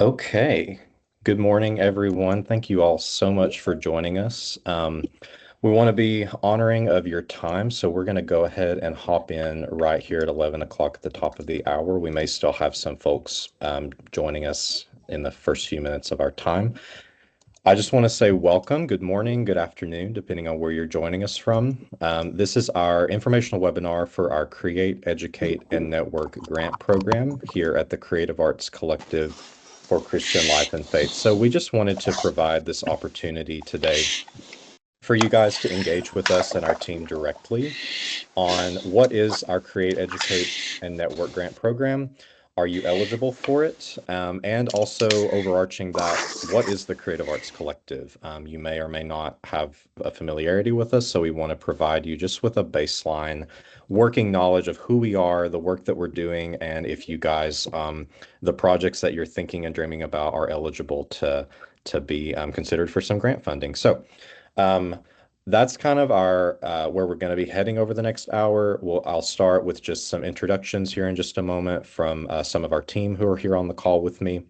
Okay. Good morning, everyone. Thank you all so much for joining us. We want to be honoring of your time, so we're going to go ahead and hop in right here at 11 o'clock at the top of the hour. We may still have some folks joining us in the first few minutes of our time. I just want to say welcome, good morning, good afternoon, depending on where you're joining us from. This is our informational webinar for our Create, Educate, and Network grant program here at the Creative Arts Collective for Christian Life and Faith. So we just wanted to provide this opportunity today for you guys to engage with us and our team directly on what is our Create, Educate, and Network grant program. Are you eligible for it? And also overarching that, what is the Creative Arts Collective? You may or may not have a familiarity with us, so we want to provide you just with a baseline working knowledge of who we are, the work that we're doing, and if you guys, the projects that you're thinking and dreaming about are eligible to be considered for some grant funding. So um, that's kind of our where we're going to be heading over the next hour. I'll start with just some introductions here in just a moment from some of our team who are here on the call with me.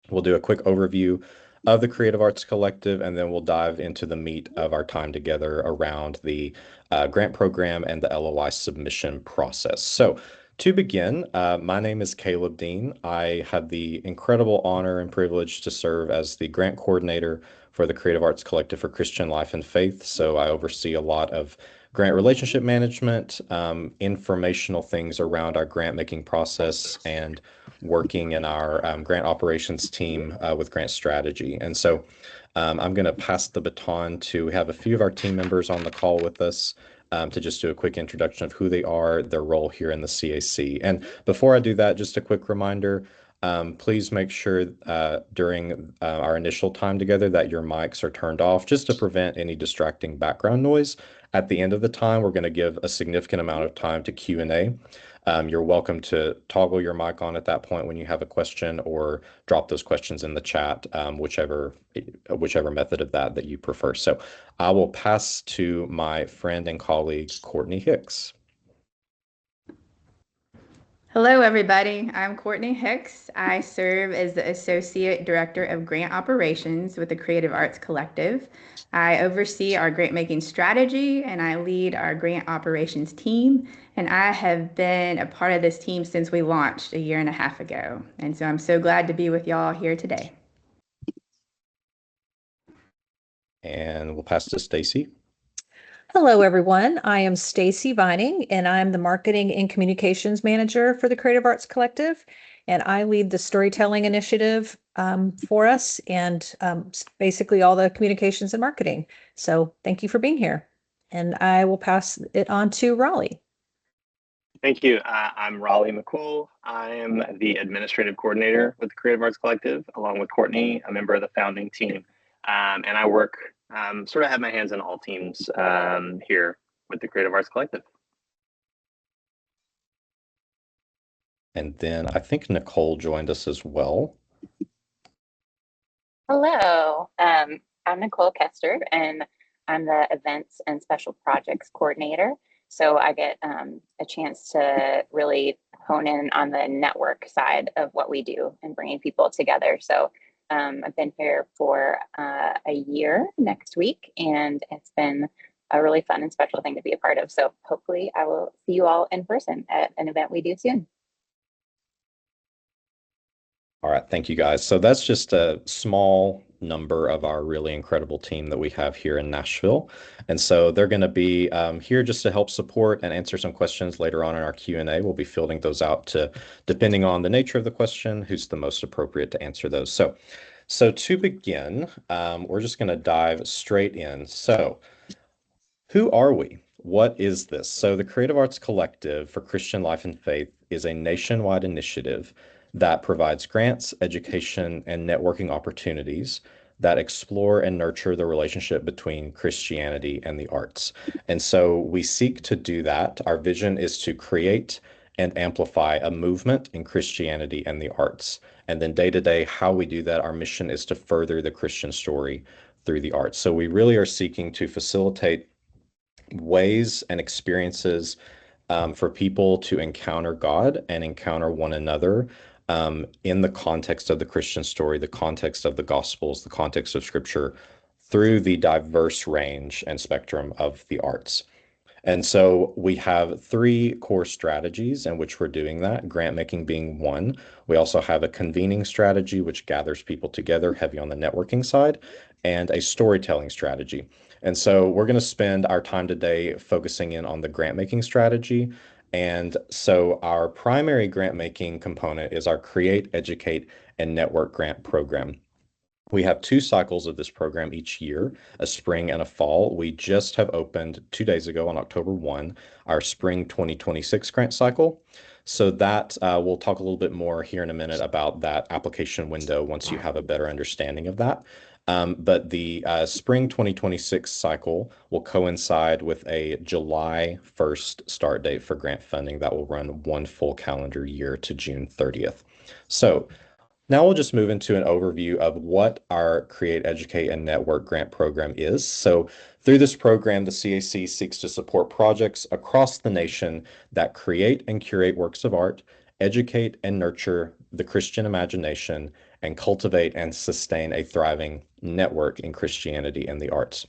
We'll do a quick overview of the Creative Arts Collective, and then we'll dive into the meat of our time together around the grant program and the LOI submission process. So, to begin, my name is Caleb Dean. I have the incredible honor and privilege to serve as the grant coordinator for the Creative Arts Collective for Christian Life and Faith. So, I oversee a lot of grant relationship management, informational things around our grant making process, and working in our grant operations team with grant strategy. And so I'm going to pass the baton to have a few of our team members on the call with us to just do a quick introduction of who they are, their role here in the CAC. And before I do that, just a quick reminder, please make sure during our initial time together that your mics are turned off just to prevent any distracting background noise. At the end of the time, we're going to give a significant amount of time to Q&A. You're welcome to toggle your mic on at that point when you have a question or drop those questions in the chat, whichever method of that you prefer. So I will pass to my friend and colleague, Courtney Hicks. Hello, everybody. I'm Courtney Hicks. I serve as the Associate Director of Grant Operations with the Creative Arts Collective. I oversee our grant making strategy and I lead our grant operations team. And I have been a part of this team since we launched a year and a half ago. And so I'm so glad to be with y'all here today. And we'll pass to Stacy. Hello, everyone. I am Stacy Vining, and I'm the Marketing and Communications Manager for the Creative Arts Collective. And I lead the storytelling initiative for us and basically all the communications and marketing. So thank you for being here. And I will pass it on to Raleigh. Thank you. I'm Raleigh McCool. I am the administrative coordinator with the Creative Arts Collective, along with Courtney, a member of the founding team. And I work, sort of have my hands in all teams here with the Creative Arts Collective. And then I think Nicole joined us as well. Hello, I'm Nicole Kester, and I'm the Events and Special Projects Coordinator. So I get a chance to really hone in on the network side of what we do and bringing people together. So I've been here for a year next week, and it's been a really fun and special thing to be a part of. So hopefully I will see you all in person at an event we do soon. All right, thank you guys. So that's just a small number of our really incredible team that we have here in Nashville. And so they're going to be here just to help support and answer some questions later on in our Q&A. We'll be fielding those out to, depending on the nature of the question, who's the most appropriate to answer those. So to begin, we're just going to dive straight in. So who are we? What is this? So the Creative Arts Collective for Christian Life and Faith is a nationwide initiative that provides grants, education, and networking opportunities that explore and nurture the relationship between Christianity and the arts. And so we seek to do that. Our vision is to create and amplify a movement in Christianity and the arts. And then day to day, how we do that, our mission is to further the Christian story through the arts. So we really are seeking to facilitate ways and experiences for people to encounter God and encounter one another in the context of the Christian story, the context of the Gospels, the context of Scripture, through the diverse range and spectrum of the arts. And so we have three core strategies in which we're doing that, grant making being one. We also have a convening strategy, which gathers people together, heavy on the networking side, and a storytelling strategy. And so we're going to spend our time today focusing in on the grant making strategy. And so our primary grant making component is our Create, Educate, and Network grant program. We have two cycles of this program each year, a spring and a fall. We just have opened 2 days ago on October 1, our spring 2026 grant cycle. So that we'll talk a little bit more here in a minute about that application window once you have a better understanding of that. But the spring 2026 cycle will coincide with a July 1st start date for grant funding that will run one full calendar year to June 30th. So now we'll just move into an overview of what our Create, Educate, and Network grant program is. So through this program, the CAC seeks to support projects across the nation that create and curate works of art, educate and nurture the Christian imagination, and cultivate and sustain a thriving network in Christianity and the arts.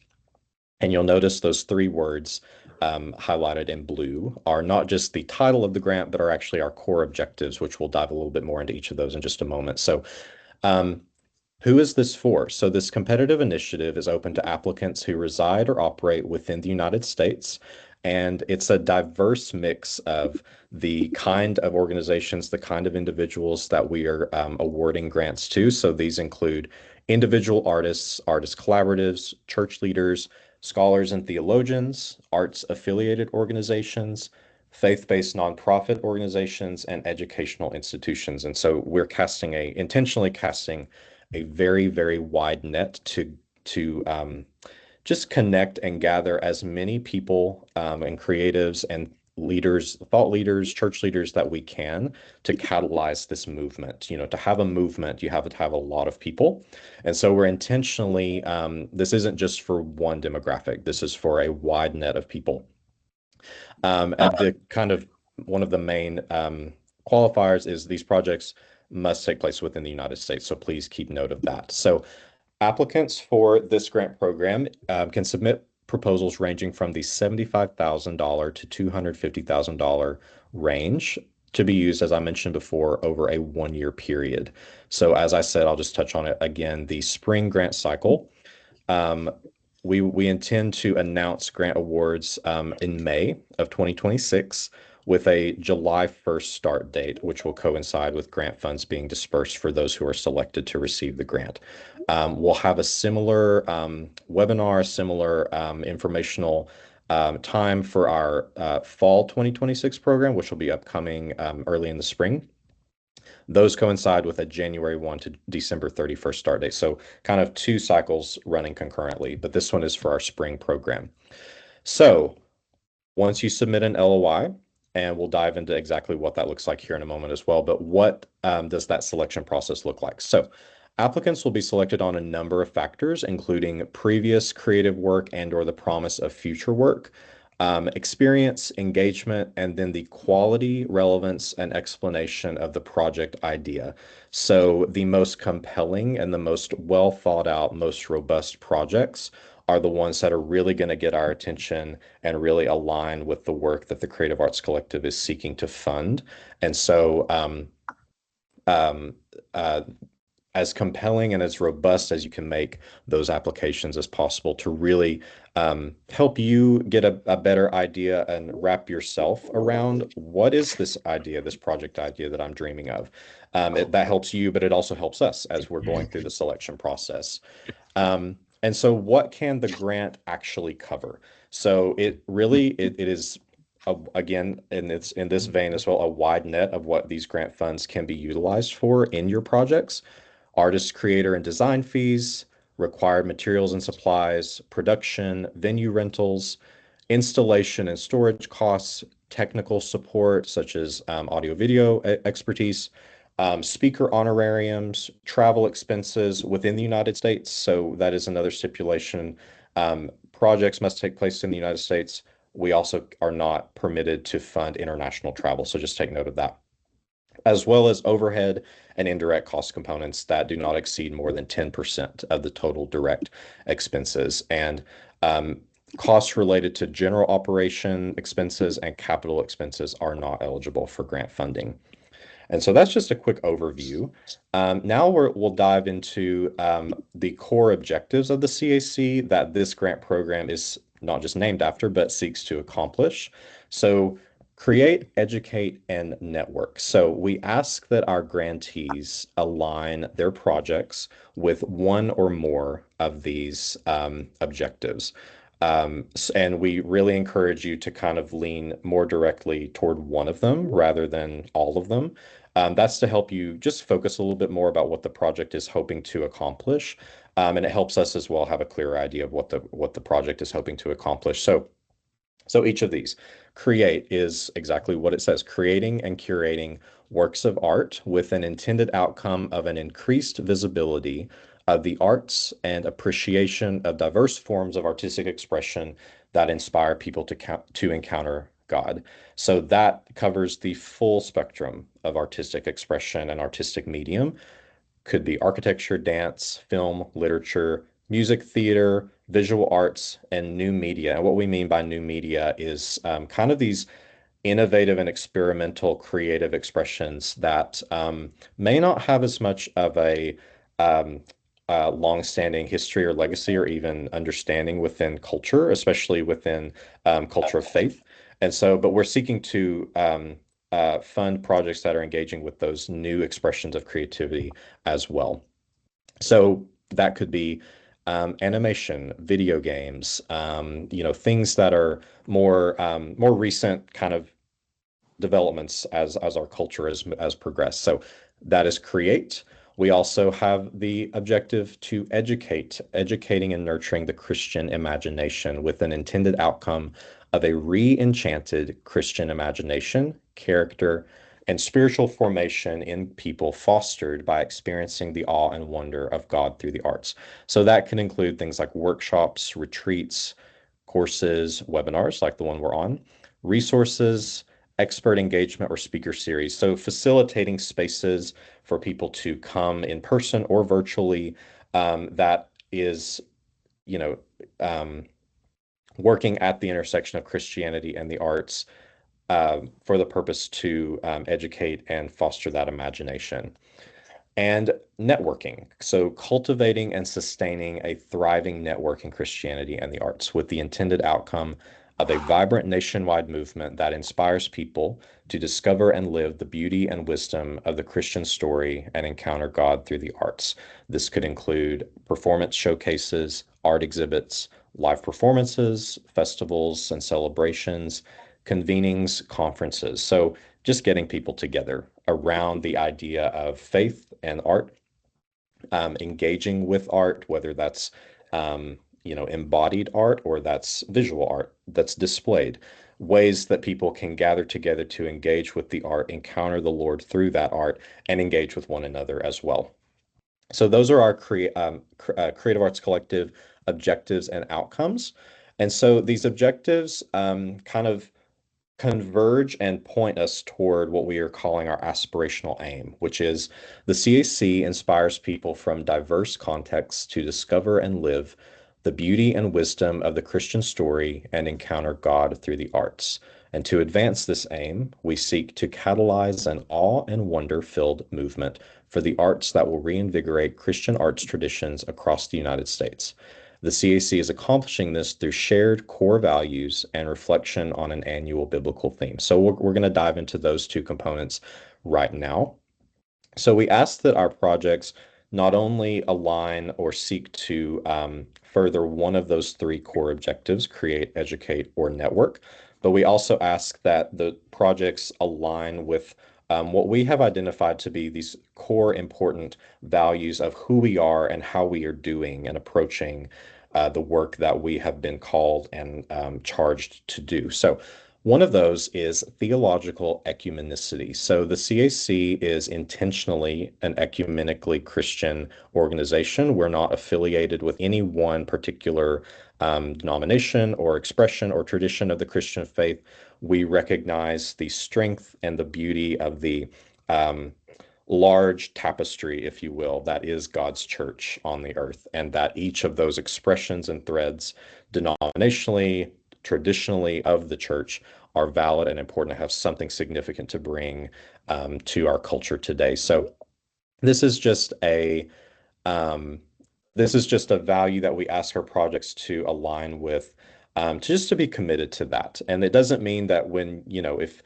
And you'll notice those three words highlighted in blue are not just the title of the grant, but are actually our core objectives, which we'll dive a little bit more into each of those in just a moment. So who is this for? So this competitive initiative is open to applicants who reside or operate within the United States. And it's a diverse mix of the kind of organizations, the kind of individuals that we are awarding grants to. So these include individual artists, artist collaboratives, church leaders, scholars and theologians, arts affiliated organizations, faith-based nonprofit organizations, and educational institutions. And so we're intentionally casting a very, very wide net to just connect and gather as many people and creatives and leaders, thought leaders, church leaders that we can to catalyze this movement. You know, to have a movement, you have to have a lot of people. And so we're intentionally, this isn't just for one demographic, this is for a wide net of people. And the kind of one of the main qualifiers is these projects must take place within the United States. So please keep note of that. So applicants for this grant program can submit proposals ranging from the $75,000 to $250,000 range to be used, as I mentioned before, over a 1-year period. So as I said, I'll just touch on it again. The spring grant cycle, we intend to announce grant awards in May of 2026 with a July 1st start date, which will coincide with grant funds being dispersed for those who are selected to receive the grant. We'll have a similar webinar, similar informational time for our fall 2026 program, which will be upcoming early in the spring. Those coincide with a January 1 to December 31st start date. So kind of two cycles running concurrently, but this one is for our spring program. So once you submit an LOI, and we'll dive into exactly what that looks like here in a moment as well, but what does that selection process look like? So applicants will be selected on a number of factors, including previous creative work and or the promise of future work, experience, engagement, and then the quality, relevance, and explanation of the project idea. So the most compelling and the most well thought out, most robust projects are the ones that are really going to get our attention and really align with the work that the Creative Arts Collective is seeking to fund. And so as compelling and as robust as you can make those applications as possible to really help you get a better idea and wrap yourself around what is this idea, this project idea that I'm dreaming of. That helps you, but it also helps us as we're going through the selection process. And so what can the grant actually cover? So it is, again, and it's in this vein as well, a wide net of what these grant funds can be utilized for in your projects. Artist, creator, and design fees, required materials and supplies, production, venue rentals, installation and storage costs, technical support such as audio video expertise, speaker honorariums, travel expenses within the United States. So that is another stipulation. Projects must take place in the United States. We also are not permitted to fund international travel. So just take note of that. as well as overhead and indirect cost components that do not exceed more than 10% of the total direct expenses. And costs related to general operation expenses and capital expenses are not eligible for grant funding. And so that's just a quick overview. Now we'll dive into the core objectives of the CAC that this grant program is not just named after, but seeks to accomplish. So create, educate, and network. So we ask that our grantees align their projects with one or more of these objectives. And we really encourage you to kind of lean more directly toward one of them rather than all of them. That's to help you just focus a little bit more about what the project is hoping to accomplish. And it helps us as well have a clearer idea of what the project is hoping to accomplish. So each of these, create is exactly what it says, creating and curating works of art with an intended outcome of an increased visibility of the arts and appreciation of diverse forms of artistic expression that inspire people to encounter God. So that covers the full spectrum of artistic expression and artistic medium. Could be architecture, dance, film, literature, music, theater, visual arts, and new media. And what we mean by new media is kind of these innovative and experimental creative expressions that may not have as much of a long-standing history or legacy or even understanding within culture, especially within culture of faith. And so, but we're seeking to fund projects that are engaging with those new expressions of creativity as well. So that could be animation, video games, things that are more recent kind of developments as our culture has progressed. So that is create. We also have the objective to educating and nurturing the Christian imagination with an intended outcome of a re-enchanted Christian imagination, character, and spiritual formation in people fostered by experiencing the awe and wonder of God through the arts. So that can include things like workshops, retreats, courses, webinars like the one we're on, resources, expert engagement, or speaker series. So facilitating spaces for people to come in person or virtually that is, working at the intersection of Christianity and the arts for the purpose to educate and foster that imagination. And networking. So cultivating and sustaining a thriving network in Christianity and the arts with the intended outcome of a vibrant nationwide movement that inspires people to discover and live the beauty and wisdom of the Christian story and encounter God through the arts. This could include performance showcases, art exhibits, live performances, festivals and celebrations, convenings, conferences. So just getting people together around the idea of faith and art, engaging with art, whether that's embodied art or that's visual art that's displayed, ways that people can gather together to engage with the art, encounter the Lord through that art, and engage with one another as well. So those are our Creative Arts Collective objectives and outcomes. And so these objectives kind of converge and point us toward what we are calling our aspirational aim, which is the CAC inspires people from diverse contexts to discover and live the beauty and wisdom of the Christian story and encounter God through the arts. And to advance this aim, we seek to catalyze an awe and wonder-filled movement for the arts that will reinvigorate Christian arts traditions across the United States. The CAC is accomplishing this through shared core values and reflection on an annual biblical theme. So we're going to dive into those two components right now. So we ask that our projects not only align or seek to further one of those three core objectives, create, educate, or network, but we also ask that the projects align with what we have identified to be these core important values of who we are and how we are doing and approaching the work that we have been called and charged to do. So one of those is theological ecumenicity. So the CAC is intentionally an ecumenically Christian organization. We're not affiliated with any one particular denomination or expression or tradition of the Christian faith. We recognize the strength and the beauty of the large tapestry, if you will, that is God's church on the earth, and that each of those expressions and threads, denominationally, traditionally, of the church are valid and important to have something significant to bring to our culture today. So this is just a um, this is just a value that we ask our projects to align with, to just to be committed to that. And it doesn't mean that when, if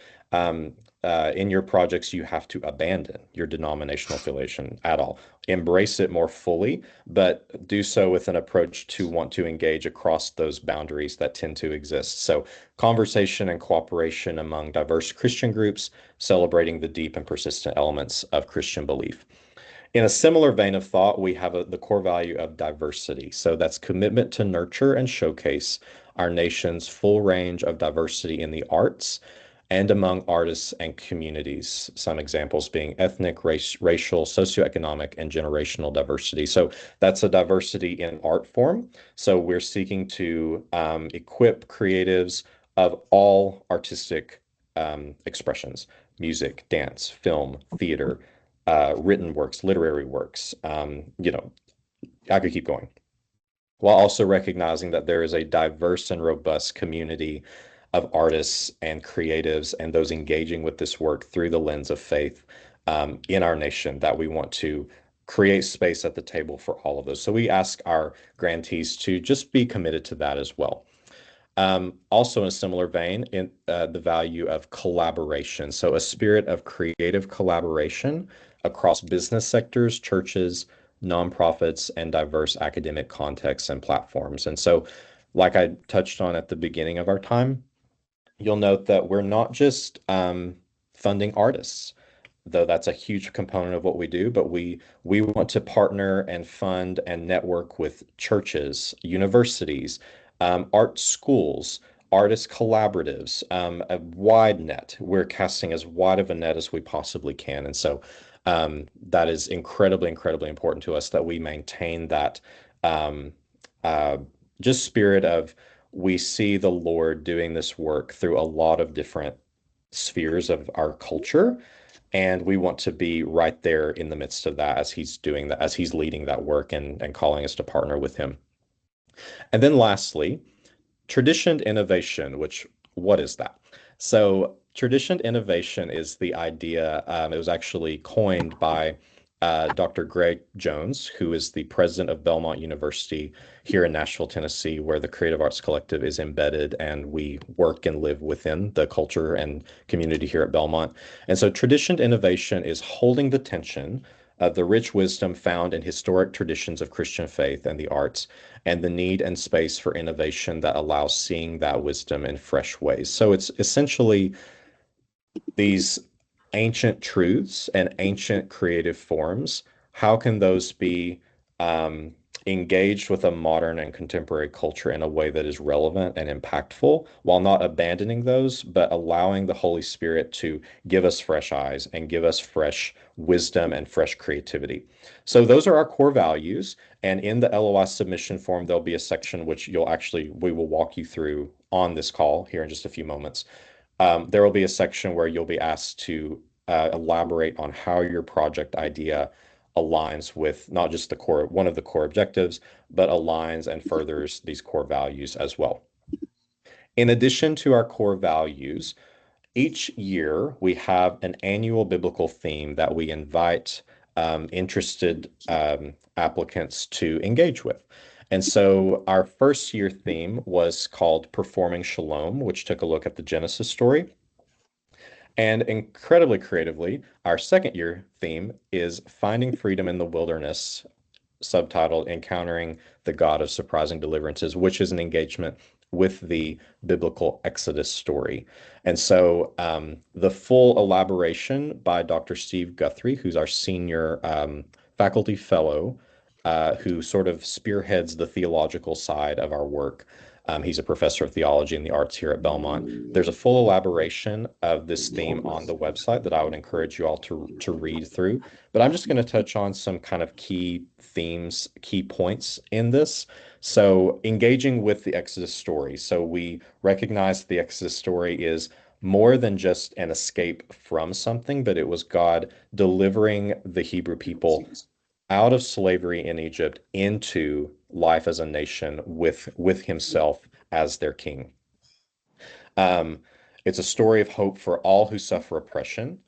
in your projects you have to abandon your denominational affiliation at all. Embrace it more fully, but do so with an approach to want to engage across those boundaries that tend to exist. So conversation and cooperation among diverse Christian groups, celebrating the deep and persistent elements of Christian belief. In a similar vein of thought, we have the core value of diversity. So that's commitment to nurture and showcase our nation's full range of diversity in the arts and among artists and communities. Some examples being ethnic, racial, socioeconomic, and generational diversity. So that's a diversity in art form. So we're seeking to equip creatives of all artistic expressions: music, dance, film, theater, written works, literary works. I could keep going, while also recognizing that there is a diverse and robust community of artists and creatives and those engaging with this work through the lens of faith in our nation, that we want to create space at the table for all of those. So we ask our grantees to just be committed to that as well. Also, in a similar vein, in the value of collaboration. So a spirit of creative collaboration across business sectors, churches, nonprofits, and diverse academic contexts and platforms. And so, like I touched on at the beginning of our time, you'll note that we're not just funding artists, though that's a huge component of what we do, but we want to partner and fund and network with churches, universities, art schools, artist collaboratives, a wide net. We're casting as wide of a net as we possibly can. And so that is incredibly, incredibly important to us, that we maintain that um, uh, just spirit of, we see the Lord doing this work through a lot of different spheres of our culture. And we want to be right there in the midst of that as he's doing that, as he's leading that work and calling us to partner with him. And then lastly, traditioned innovation, which, what is that? So traditioned innovation is the idea, it was actually coined by Dr. Greg Jones, who is the president of Belmont University here in Nashville, Tennessee, where the Creative Arts Collective is embedded, and we work and live within the culture and community here at Belmont. And so traditioned innovation is holding the tension of the rich wisdom found in historic traditions of Christian faith and the arts, and the need and space for innovation that allows seeing that wisdom in fresh ways. So it's essentially these ancient truths and ancient creative forms. How can those be um, engaged with a modern and contemporary culture in a way that is relevant and impactful, while not abandoning those, but allowing the Holy Spirit to give us fresh eyes and give us fresh wisdom and fresh creativity? So those are our core values. And in the LOI submission form, there'll be a section which we will walk you through on this call here in just a few moments. There will be a section where you'll be asked to elaborate on how your project idea aligns with not just one of the core objectives, but aligns and furthers these core values as well. In addition to our core values, each year we have an annual biblical theme that we invite interested applicants to engage with. And so our first year theme was called Performing Shalom, which took a look at the Genesis story. And incredibly creatively, our second year theme is Finding Freedom in the Wilderness, subtitled Encountering the God of Surprising Deliverances, which is an engagement with the biblical Exodus story. And so the full elaboration by Dr. Steve Guthrie, who's our senior faculty fellow, who sort of spearheads the theological side of our work. He's a professor of theology and the arts here at Belmont. There's a full elaboration of this theme on the website that I would encourage you all to read through. But I'm just going to touch on some kind of key themes, key points in this. So engaging with the Exodus story. So we recognize the Exodus story is more than just an escape from something, but it was God delivering the Hebrew people out of slavery in Egypt into life as a nation with himself as their king. Um, it's a story of hope for all who suffer oppression.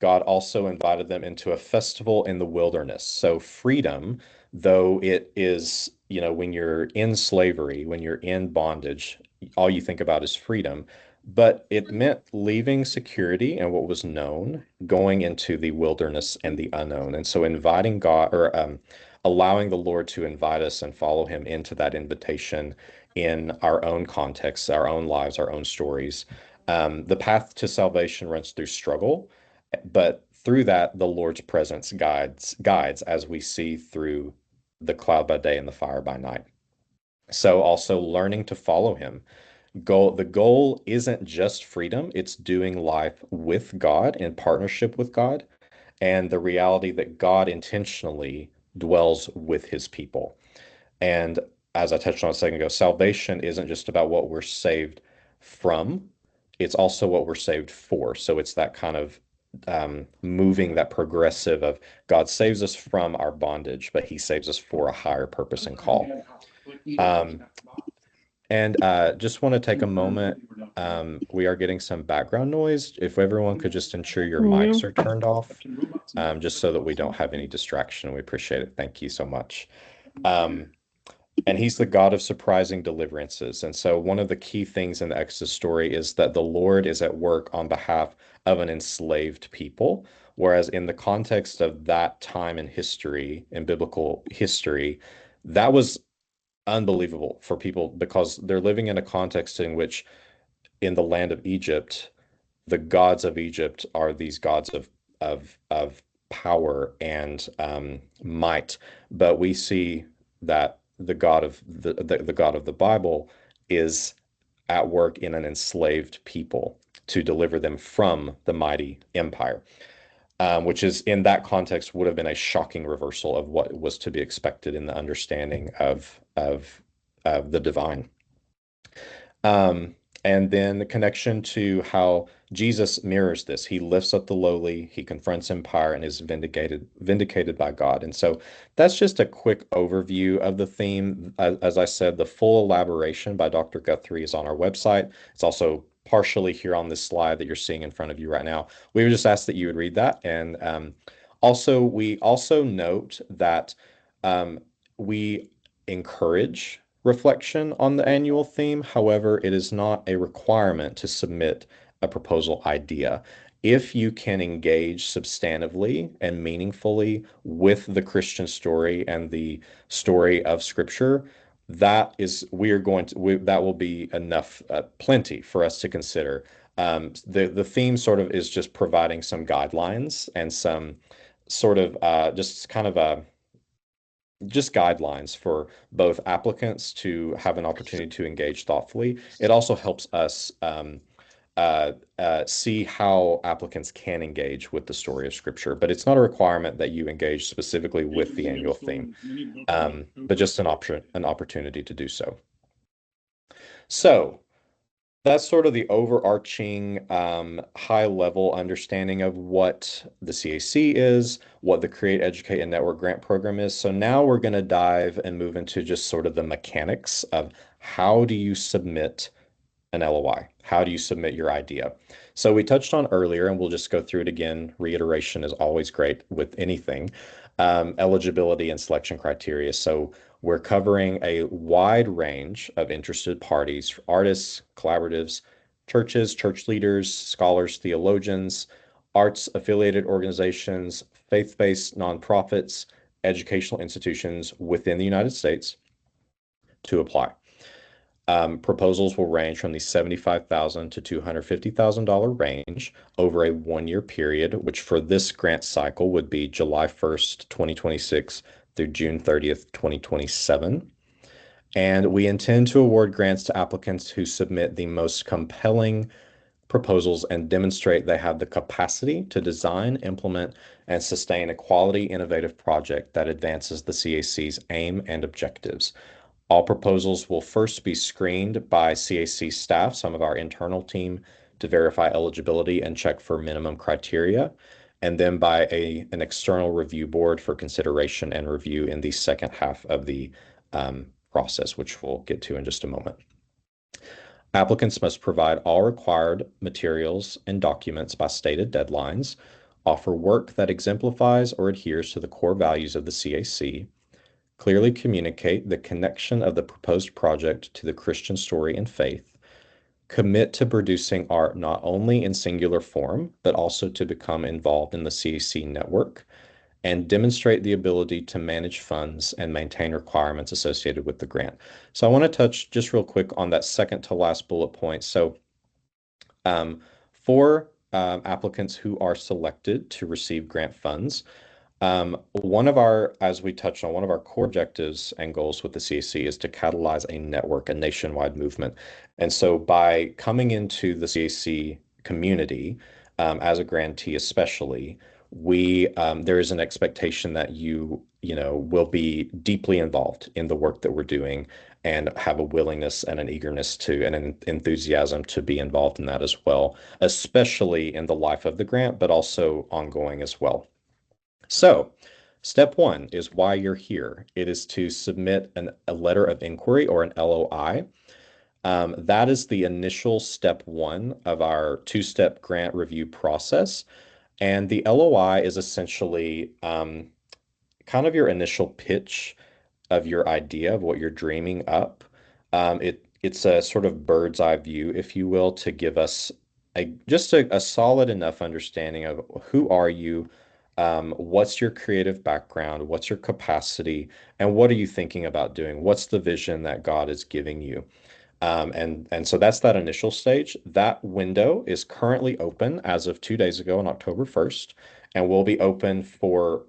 God also invited them into a festival in the wilderness. So freedom, though it is, when you're in slavery, when you're in bondage, all you think about is freedom. But it meant leaving security and what was known, going into the wilderness and the unknown. And so inviting God, or allowing the Lord to invite us and follow him into that invitation in our own contexts, our own lives, our own stories. The path to salvation runs through struggle, but through that, the Lord's presence guides as we see through the cloud by day and the fire by night. So also learning to follow him. The goal isn't just freedom, it's doing life with God, in partnership with God, and the reality that God intentionally dwells with his people. And as I touched on a second ago, salvation isn't just about what we're saved from, it's also what we're saved for. So it's that kind of moving, that progressive of God saves us from our bondage, but he saves us for a higher purpose and call. And just want to take a moment. We are getting some background noise. If everyone could just ensure your mics are turned off, just so that we don't have any distraction. We appreciate it. Thank you so much. And he's the God of surprising deliverances. And so one of the key things in the Exodus story is that the Lord is at work on behalf of an enslaved people. Whereas in the context of that time in history, in biblical history, that was unbelievable for people because they're living in a context in which in the land of Egypt, the gods of Egypt are these gods of power and might. But we see that the God of the God of the Bible is at work in an enslaved people to deliver them from the mighty empire, which is in that context would have been a shocking reversal of what was to be expected in the understanding of the divine. And then the connection to how Jesus mirrors this. He lifts up the lowly, he confronts empire, and is vindicated by God. And so that's just a quick overview of the theme. As I said, the full elaboration by Dr. Guthrie is on our website. It's also partially here on this slide that you're seeing in front of you right now. We would just ask that you would read that. And we also note that we encourage reflection on the annual theme. However, it is not a requirement to submit a proposal idea. If you can engage substantively and meaningfully with the Christian story and the story of Scripture, that will be enough, plenty for us to consider. The theme sort of is just providing some guidelines and some sort of just guidelines for both applicants to have an opportunity to engage thoughtfully. It also helps us see how applicants can engage with the story of Scripture, but it's not a requirement that you engage specifically with the annual theme, but just an opportunity to do so. So that's sort of the overarching high-level understanding of what the CAC is, what the Create, Educate, and Network grant program is. So now we're going to dive and move into just sort of the mechanics of how do you submit an LOI? How do you submit your idea? So we touched on earlier, and we'll just go through it again. Reiteration is always great with anything. Eligibility and selection criteria. So we're covering a wide range of interested parties, artists, collaboratives, churches, church leaders, scholars, theologians, arts affiliated organizations, faith-based nonprofits, educational institutions within the United States to apply. Proposals will range from the $75,000 to $250,000 range over a 1-year period, which for this grant cycle would be July 1st, 2026 through June 30th, 2027. And we intend to award grants to applicants who submit the most compelling proposals and demonstrate they have the capacity to design, implement, and sustain a quality, innovative project that advances the CAC's aim and objectives. All proposals will first be screened by CAC staff, some of our internal team, to verify eligibility and check for minimum criteria, and then by an external review board for consideration and review in the second half of the process, which we'll get to in just a moment. Applicants must provide all required materials and documents by stated deadlines, offer work that exemplifies or adheres to the core values of the CAC, clearly communicate the connection of the proposed project to the Christian story and faith, commit to producing art not only in singular form, but also to become involved in the CAC network, and demonstrate the ability to manage funds and maintain requirements associated with the grant. So I want to touch just real quick on that second to last bullet point. So for applicants who are selected to receive grant funds, as we touched on, one of our core objectives and goals with the CAC is to catalyze a network, a nationwide movement. And so by coming into the CAC community, as a grantee especially, there is an expectation that you will be deeply involved in the work that we're doing and have a willingness and an eagerness to and an enthusiasm to be involved in that as well, especially in the life of the grant, but also ongoing as well. So step one is why you're here. It is to submit a letter of inquiry or an LOI. That is the initial step one of our two-step grant review process. And the LOI is essentially kind of your initial pitch of your idea of what you're dreaming up. It's a sort of bird's eye view, if you will, to give us just a solid enough understanding of who are you, what's your creative background, what's your capacity, and what are you thinking about doing? What's the vision that God is giving you? And so that's that initial stage. That window is currently open as of 2 days ago on October 1st, and will be open for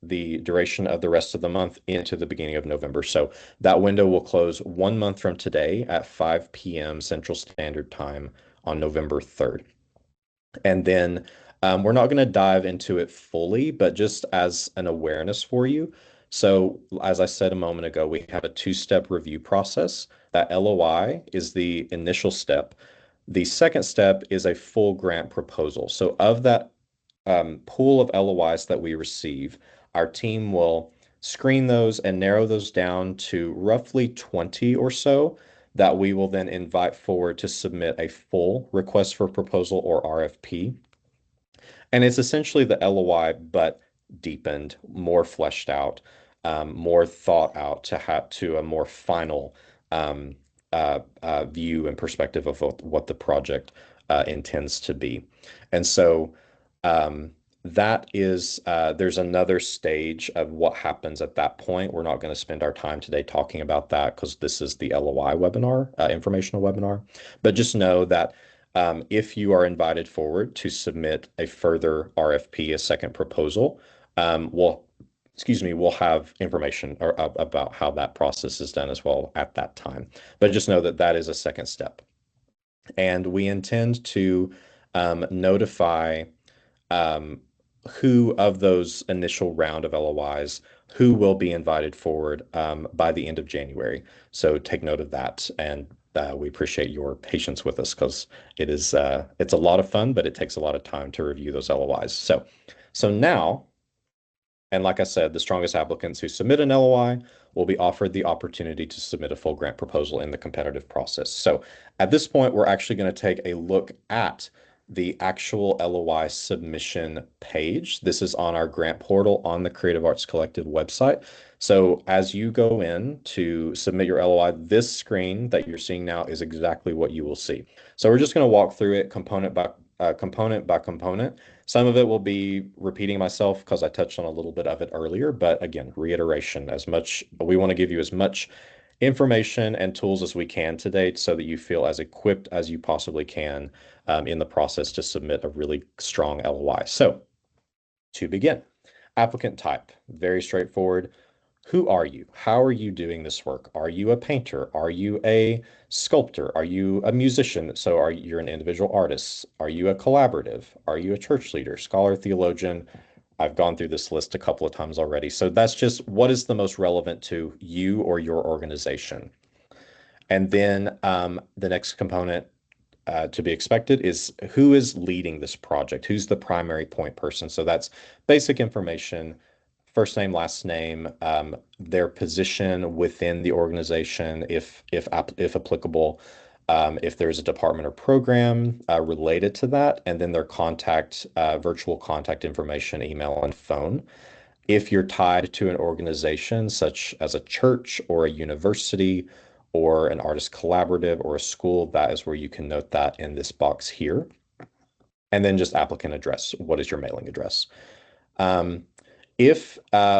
the duration of the rest of the month into the beginning of November. So that window will close 1 month from today at 5 p.m. Central Standard Time on November 3rd. And then we're not going to dive into it fully, but just as an awareness for you. So as I said a moment ago, we have a two-step review process. That LOI is the initial step. The second step is a full grant proposal. So of that pool of LOIs that we receive, our team will screen those and narrow those down to roughly 20 or so that we will then invite forward to submit a full request for proposal or RFP. And it's essentially the LOI, but deepened, more fleshed out, more thought out to a more final view and perspective of what the project intends to be. And so there's another stage of what happens at that point. We're not going to spend our time today talking about that because this is the LOI webinar, informational webinar. But just know that if you are invited forward to submit a further RFP, a second proposal, we'll have information about how that process is done as well at that time. But just know that that is a second step. And we intend to notify who of those initial round of LOIs, who will be invited forward by the end of January. So take note of that. And we appreciate your patience with us because it's a lot of fun, but it takes a lot of time to review those LOIs. So now, and like I said, the strongest applicants who submit an LOI will be offered the opportunity to submit a full grant proposal in the competitive process. So at this point, we're actually going to take a look at the actual LOI submission page. This is on our grant portal on the Creative Arts Collective website. So as you go in to submit your LOI, this screen that you're seeing now is exactly what you will see. So we're just going to walk through it component by component. Some of it will be repeating myself because I touched on a little bit of it earlier, but again, reiteration, we want to give you as much information and tools as we can today so that you feel as equipped as you possibly can in the process to submit a really strong LOI. So to begin, applicant type, very straightforward. Who are you? How are you doing this work? Are you a painter? Are you a sculptor? Are you a musician? So you're an individual artist? Are you a collaborative? Are you a church leader, scholar, theologian? I've gone through this list a couple of times already. So that's just what is the most relevant to you or your organization. And then the next component, to be expected is who is leading this project, who's the primary point person. So that's basic information, first name, last name, their position within the organization, if applicable, if there's a department or program related to that, and then their contact, virtual contact information, email and phone. If you're tied to an organization such as a church or a university or an artist collaborative or a school, that is where you can note that in this box here. And then just applicant address. What is your mailing address?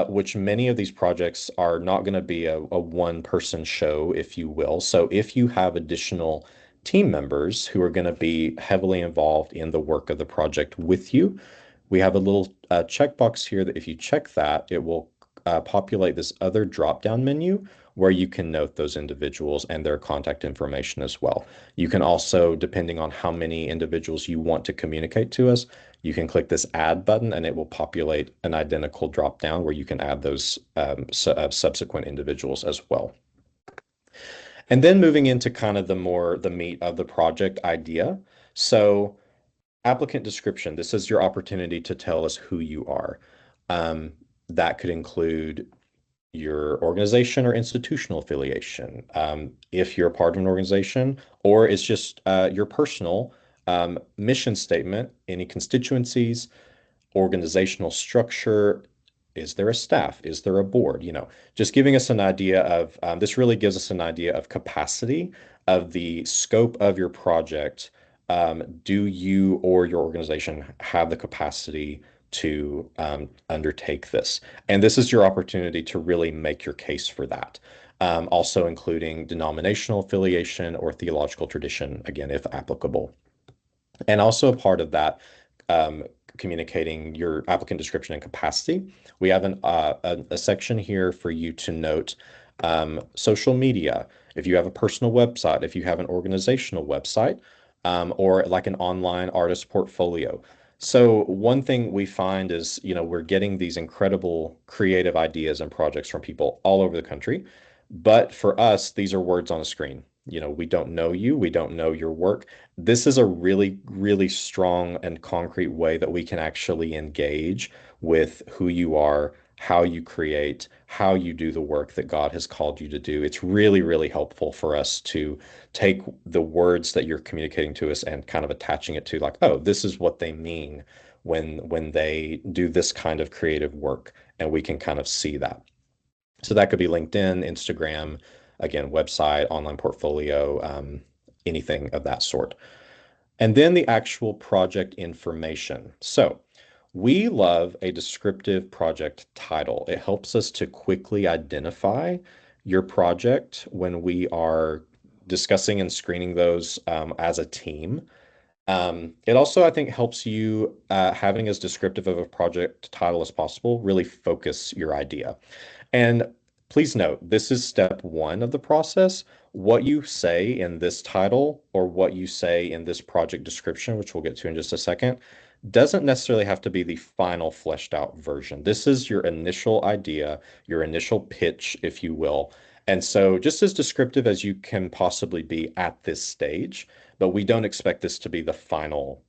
Which many of these projects are not going to be a one-person show, if you will. So if you have additional team members who are going to be heavily involved in the work of the project with you, we have a little checkbox here that if you check that, it will populate this other drop-down menu where you can note those individuals and their contact information as well. You can also, depending on how many individuals you want to communicate to us, you can click this add button and it will populate an identical drop-down where you can add those subsequent individuals as well. And then moving into kind of the meat of the project idea. So applicant description, this is your opportunity to tell us who you are. That could include your organization or institutional affiliation, if you're a part of an organization, or it's just your personal mission statement, any constituencies, organizational structure. Is there a staff? Is there a board? Just giving us an idea of, this really gives us an idea of capacity of the scope of your project. Do you or your organization have the capacity to undertake this? And this is your opportunity to really make your case for that. Also including denominational affiliation or theological tradition, again, if applicable. And also a part of that, communicating your applicant description and capacity. We have a section here for you to note social media. If you have a personal website, if you have an organizational website, or like an online artist portfolio. So one thing we find is, we're getting these incredible creative ideas and projects from people all over the country. But for us, these are words on a screen. We don't know you, we don't know your work. This is a really, really strong and concrete way that we can actually engage with who you are, how you create, how you do the work that God has called you to do. It's really, really helpful for us to take the words that you're communicating to us and kind of attaching it to like, oh, this is what they mean when they do this kind of creative work, and we can kind of see that. So that could be LinkedIn, Instagram, again, website, online portfolio, anything of that sort. And then the actual project information. So we love a descriptive project title. It helps us to quickly identify your project when we are discussing and screening those as a team. It also, I think, helps you having as descriptive of a project title as possible, really focus your idea. And please note, this is step one of the process. What you say in this title or what you say in this project description, which we'll get to in just a second, doesn't necessarily have to be the final fleshed out version. This is your initial idea, your initial pitch, if you will. And so just as descriptive as you can possibly be at this stage, but we don't expect this to be the final,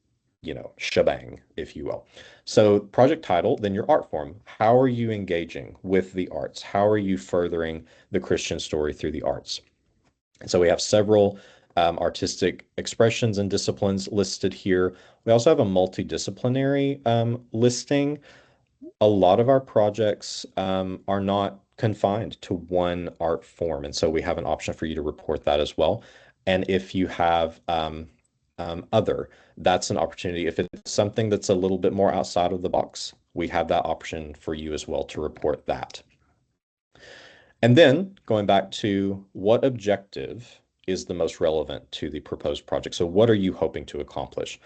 shebang, if you will. So project title, then your art form. How are you engaging with the arts? How are you furthering the Christian story through the arts? So we have several artistic expressions and disciplines listed here. We also have a multidisciplinary listing. A lot of our projects are not confined to one art form, and so we have an option for you to report that as well. And if you have other, that's an opportunity. If it's something that's a little bit more outside of the box, we have that option for you as well to report that. And then going back to what objective is the most relevant to the proposed project. So what are you hoping to accomplish?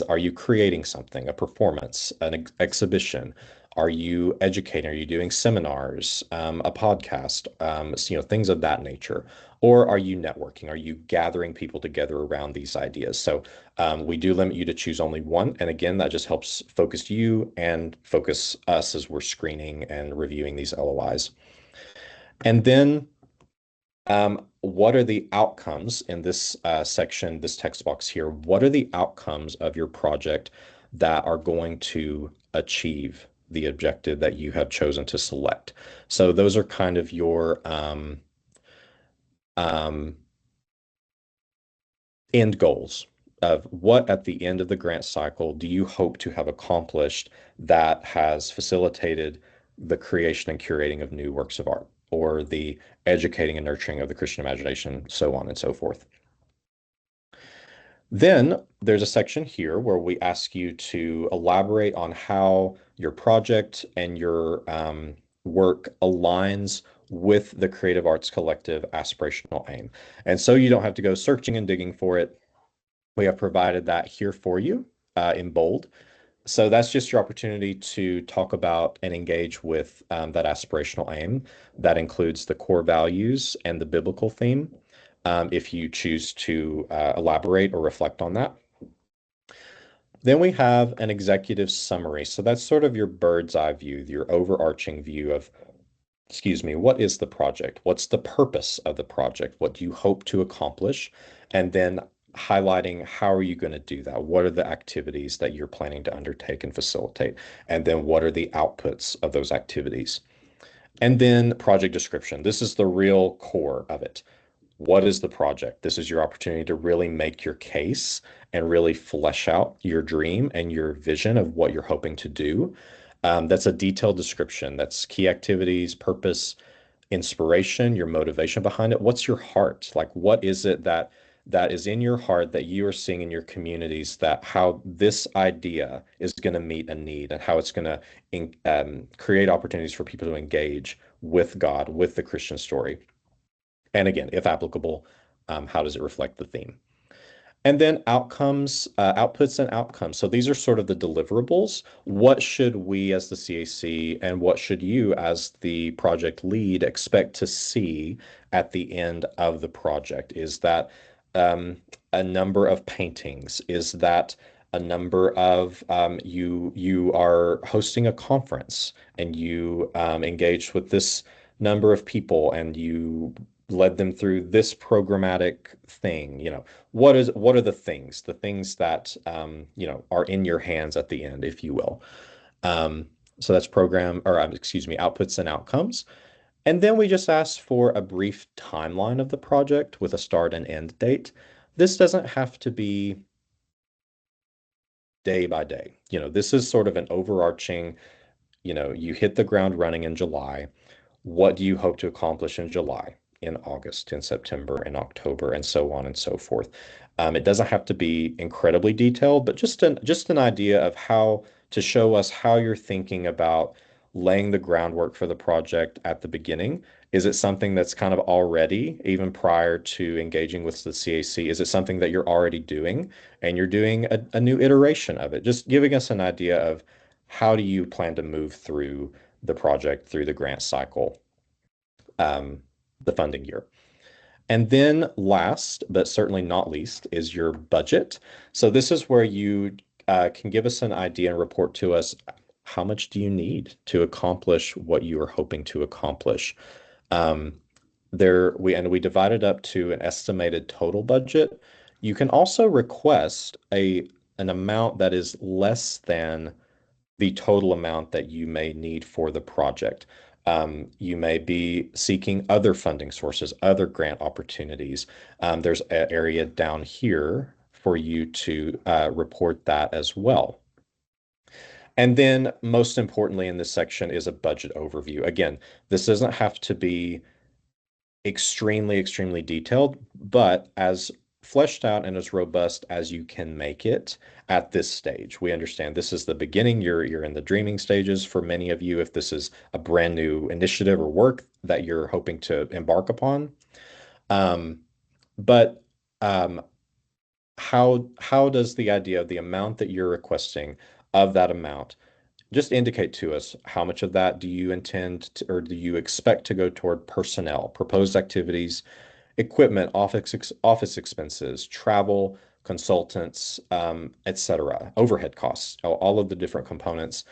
Are you creating something, a performance, an exhibition? Are you educating? Are you doing seminars, a podcast, things of that nature? Or are you networking? Are you gathering people together around these ideas? So we do limit you to choose only one. And again, that just helps focus you and focus us as we're screening and reviewing these LOIs. And then what are the outcomes in this section, this text box here? What are the outcomes of your project that are going to achieve the objective that you have chosen to select? So those are kind of your um, end goals of what at the end of the grant cycle do you hope to have accomplished that has facilitated the creation and curating of new works of art, or the educating and nurturing of the Christian imagination, so on and so forth. Then there's a section here where we ask you to elaborate on how your project and your work aligns with the Creative Arts Collective aspirational aim. And so you don't have to go searching and digging for it. We have provided that here for you in bold. So that's just your opportunity to talk about and engage with that aspirational aim. That includes the core values and the biblical theme, if you choose to elaborate or reflect on that. Then we have an executive summary. So that's sort of your bird's eye view, your overarching view of, excuse me, what is the project? What's the purpose of the project? What do you hope to accomplish? And then highlighting how are you going to do that? What are the activities that you're planning to undertake and facilitate? And then what are the outputs of those activities? And then project description. This is the real core of it. What is the project? This is your opportunity to really make your case and really flesh out your dream and your vision of what you're hoping to do. That's a detailed description. That's key activities, purpose, inspiration, your motivation behind it. What's your heart? Like, what is it that is in your heart that you are seeing in your communities, that how this idea is going to meet a need and how it's going to create opportunities for people to engage with God, with the Christian story. And again, if applicable, how does it reflect the theme? And then outcomes, outputs and outcomes. So these are sort of the deliverables. What should we as the CAC and what should you as the project lead expect to see at the end of the project? Is that a number of paintings? Is that a number of you are hosting a conference and you engaged with this number of people and you led them through this programmatic thing? What are the things that are in your hands at the end, if you will. So that's program, or excuse me, outputs and outcomes. And then we just ask for a brief timeline of the project with a start and end date. This doesn't have to be day by day. This is sort of an overarching, you hit the ground running in July. What do you hope to accomplish in July, in August, in September, in October, and so on and so forth? It doesn't have to be incredibly detailed, but just an idea of how to show us how you're thinking about laying the groundwork for the project at the beginning. Is it something that's kind of already, even prior to engaging with the CAC, is it something that you're already doing and you're doing a new iteration of it? Just giving us an idea of how do you plan to move through the project, through the grant cycle, the funding year. And then last, but certainly not least, is your budget. So this is where you can give us an idea and report to us, how much do you need to accomplish what you are hoping to accomplish? We divide it up to an estimated total budget. You can also request an amount that is less than the total amount that you may need for the project. You may be seeking other funding sources, other grant opportunities. There's an area down here for you to report that as well. And then most importantly in this section is a budget overview. Again, this doesn't have to be extremely detailed, but as fleshed out and as robust as you can make it at this stage. We understand this is the beginning. You're in the dreaming stages for many of you, if this is a brand new initiative or work that you're hoping to embark upon. But how does the idea of the amount that you're requesting, of that amount, just indicate to us how much of that do you intend to, or do you expect to go toward personnel, proposed activities, equipment, office expenses, travel, consultants, etc., overhead costs, all of the different components.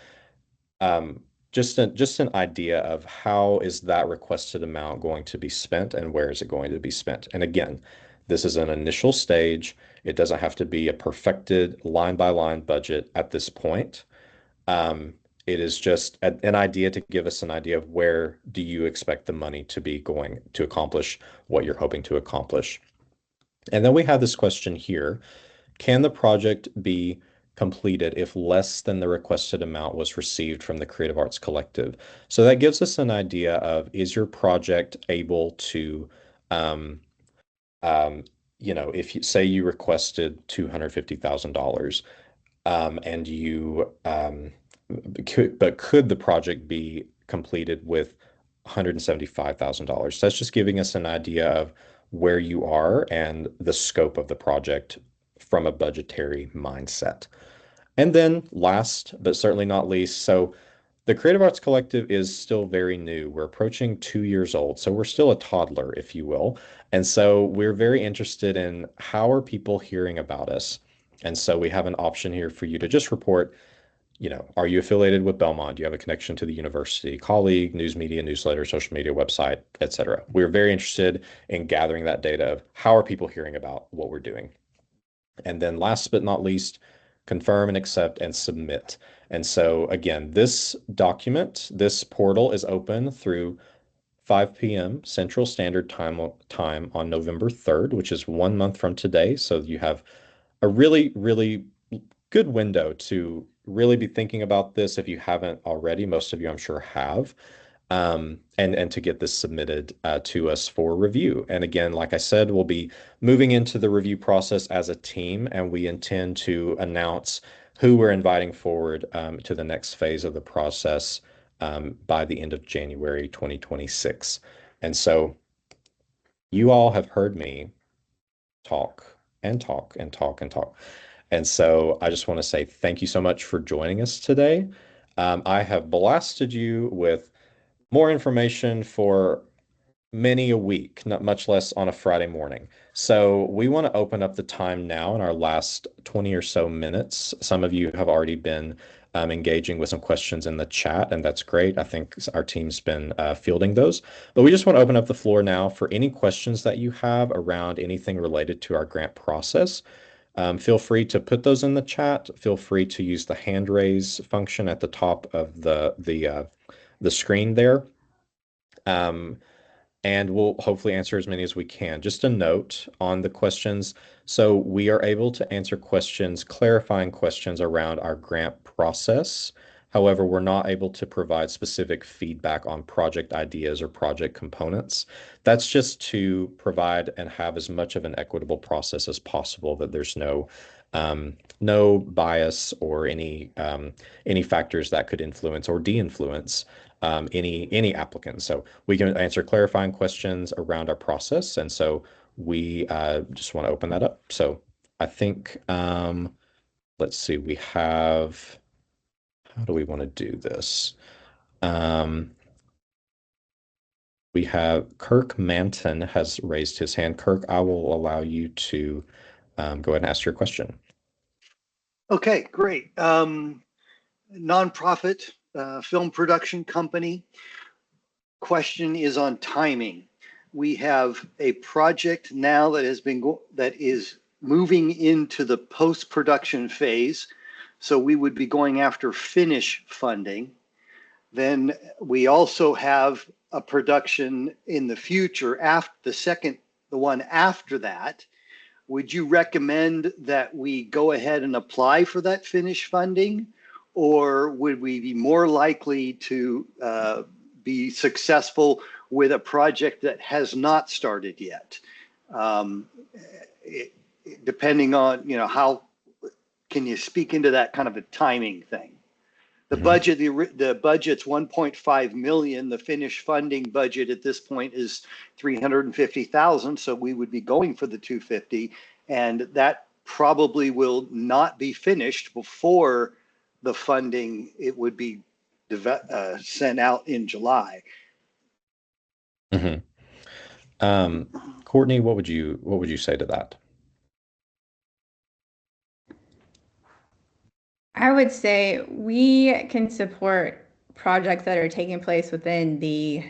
just an idea of how is that requested amount going to be spent and where is it going to be spent. And again, this is an initial stage. It doesn't have to be a perfected line by line budget at this point. Um, it is just an idea to give us an idea of where do you expect the money to be going to accomplish what you're hoping to accomplish. And then we have this question here. Can the project be completed if less than the requested amount was received from the Creative Arts Collective? So that gives us an idea of, is your project able to, um, um, if you say you requested $250,000, and could the project be completed with $175,000? That's just giving us an idea of where you are and the scope of the project from a budgetary mindset. And then last, but certainly not least, so the Creative Arts Collective is still very new. We're approaching 2 years old, so we're still a toddler, if you will. And so we're very interested in how are people hearing about us? And so we have an option here for you to just report, are you affiliated with Belmont? Do you have a connection to the university, colleague, news media, newsletter, social media, website, etc.? We're very interested in gathering that data of how are people hearing about what we're doing. And then last but not least, confirm and accept and submit. And so again, this document, this portal is open through 5 p.m. Central Standard Time on November 3rd, which is 1 month from today. So you have a really, really good window to really be thinking about this if you haven't already. Most of you, I'm sure, have. And to get this submitted to us for review. And again, like I said, we'll be moving into the review process as a team, and we intend to announce who we're inviting forward to the next phase of the process by the end of January 2026. And so you all have heard me talk and talk and talk and talk. And so I just want to say thank you so much for joining us today. I have blasted you with more information for many a week, not much less on a Friday morning. So we want to open up the time now in our last 20 or so minutes. Some of you have already been engaging with some questions in the chat, and that's great. I think our team's been fielding those. But we just want to open up the floor now for any questions that you have around anything related to our grant process. Feel free to put those in the chat. Feel free to use the hand raise function at the top of the screen there. And we'll hopefully answer as many as we can. Just a note on the questions. So we are able to answer questions, clarifying questions around our grant process. However, we're not able to provide specific feedback on project ideas or project components. That's just to provide and have as much of an equitable process as possible, that there's no bias or any factors that could influence or de-influence any applicant. So we can answer clarifying questions around our process. And so we just want to open that up. So I think, let's see, how do we want to do this? We have Kirk Manton has raised his hand. Kirk, I will allow you to go ahead and ask your question. Okay, great. Nonprofit film production company. Question is on timing. We have a project now that is moving into the post-production phase. So we would be going after finish funding. Then we also have a production in the future after the one after that. Would you recommend that we go ahead and apply for that finish funding? Or would we be more likely to be successful with a project that has not started yet? Depending on, how can you speak into that kind of a timing thing? The budget, the budget's 1.5 million. The finished funding budget at this point is 350,000. So we would be going for the 250, and that probably will not be finished before the funding. It would be sent out in July. Courtney, what would you say to that? I would say we can support projects that are taking place within the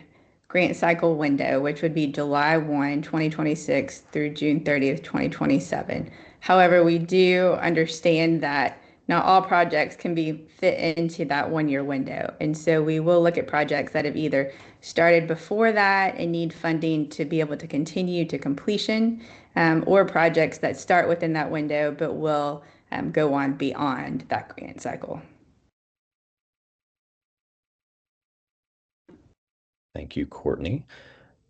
grant cycle window, which would be July 1, 2026 through June 30th, 2027. However, we do understand that not all projects can be fit into that 1 year window. And so we will look at projects that have either started before that and need funding to be able to continue to completion, or projects that start within that window but will go on beyond that grant cycle. Thank you, Courtney.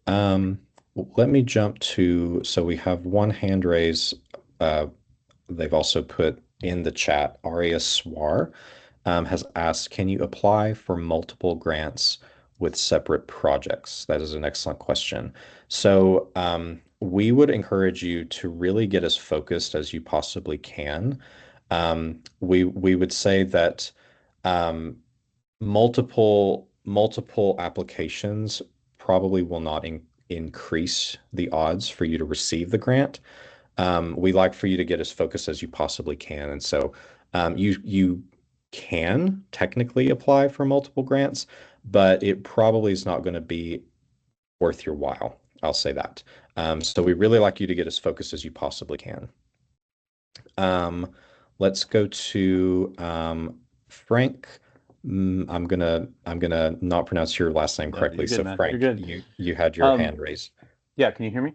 Let me jump to, so we have one hand raise. They've also put in the chat, Aria Swar has asked, can you apply for multiple grants with separate projects? That is an excellent question. So we would encourage you to really get as focused as you possibly can. We would say that multiple applications probably will not increase the odds for you to receive the grant. We like for you to get as focused as you possibly can. And so you can technically apply for multiple grants, but it probably is not going to be worth your while. I'll say that. So we really like you to get as focused as you possibly can. Let's go to Frank. I'm gonna not pronounce your last name correctly. You're good, So man. Frank, You're good. you had your hand raised. Yeah, can you hear me?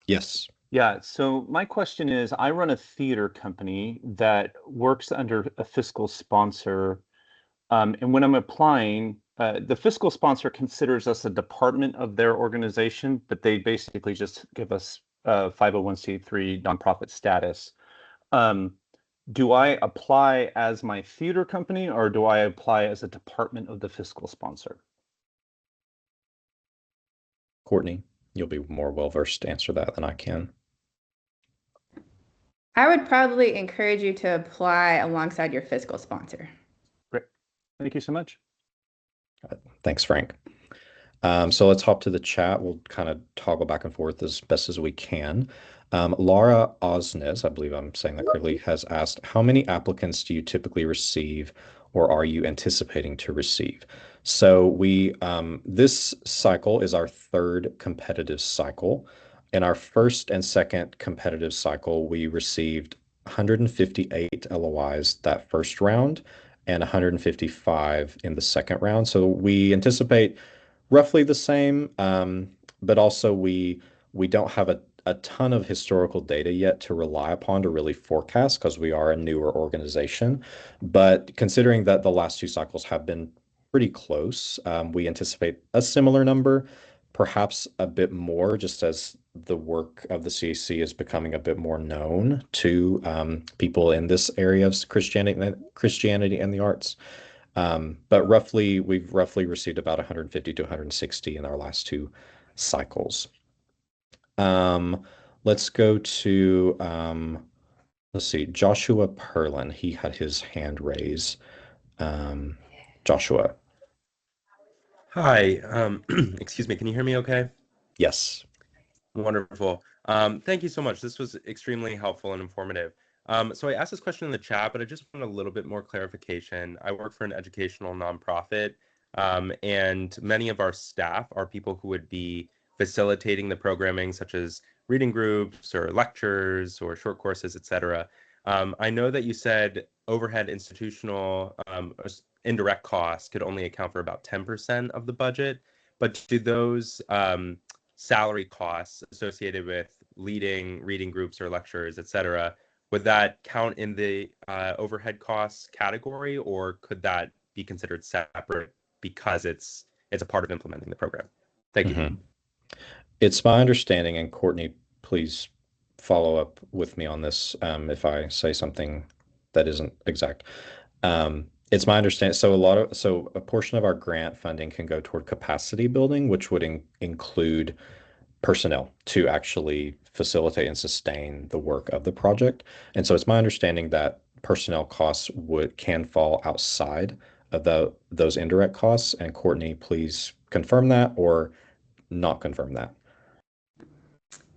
Yes. Yeah, so my question is, I run a theater company that works under a fiscal sponsor. And when I'm applying, the fiscal sponsor considers us a department of their organization, but they basically just give us 501c3 nonprofit status. Do I apply as my theater company, or do I apply as a department of the fiscal sponsor? Courtney, you'll be more well-versed to answer that than I can. I would probably encourage you to apply alongside your fiscal sponsor. Great. Thank you so much. Thanks, Frank. So let's hop to the chat. We'll kind of toggle back and forth as best as we can. Laura Osnes, I believe I'm saying that correctly, has asked, how many applicants do you typically receive or are you anticipating to receive? So this cycle is our third competitive cycle. In our first and second competitive cycle, we received 158 LOIs that first round and 155 in the second round. So we anticipate roughly the same, but also we don't have a ton of historical data yet to rely upon to really forecast because we are a newer organization. But considering that the last two cycles have been pretty close, we anticipate a similar number, perhaps a bit more, just as the work of the CAC is becoming a bit more known to people in this area of Christianity and the arts. But we've roughly received about 150 to 160 in our last two cycles. Let's go to, let's see, Joshua Perlin. He had his hand raised. Joshua. Hi, excuse me, can you hear me okay? Yes. Wonderful. Thank you so much. This was extremely helpful and informative. So I asked this question in the chat, but I just want a little bit more clarification. I work for an educational nonprofit, and many of our staff are people who would be facilitating the programming, such as reading groups or lectures or short courses, etc. I know that you said overhead institutional indirect costs could only account for about 10% of the budget, but do those salary costs associated with leading reading groups or lectures, etc., would that count in the overhead costs category, or could that be considered separate because it's a part of implementing the program? Thank you. It's my understanding, and Courtney, please follow up with me on this if I say something that isn't exact. It's my understanding. So a portion of our grant funding can go toward capacity building, which would include personnel to actually facilitate and sustain the work of the project. And so it's my understanding that personnel costs can fall outside of those indirect costs. And Courtney, please confirm that or not confirm that.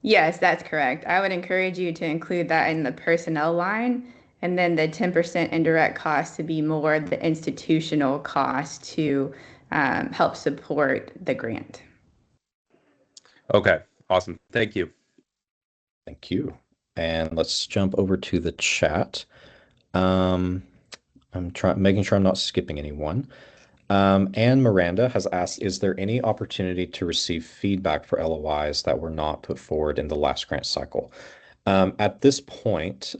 Yes, that's correct. I would encourage you to include that in the personnel line And then the 10% indirect cost to be more the institutional cost to help support the grant. Okay, awesome. Thank you. Thank you. And let's jump over to the chat. I'm making sure I'm not skipping anyone. Anne Miranda has asked, is there any opportunity to receive feedback for LOIs that were not put forward in the last grant cycle? At this point,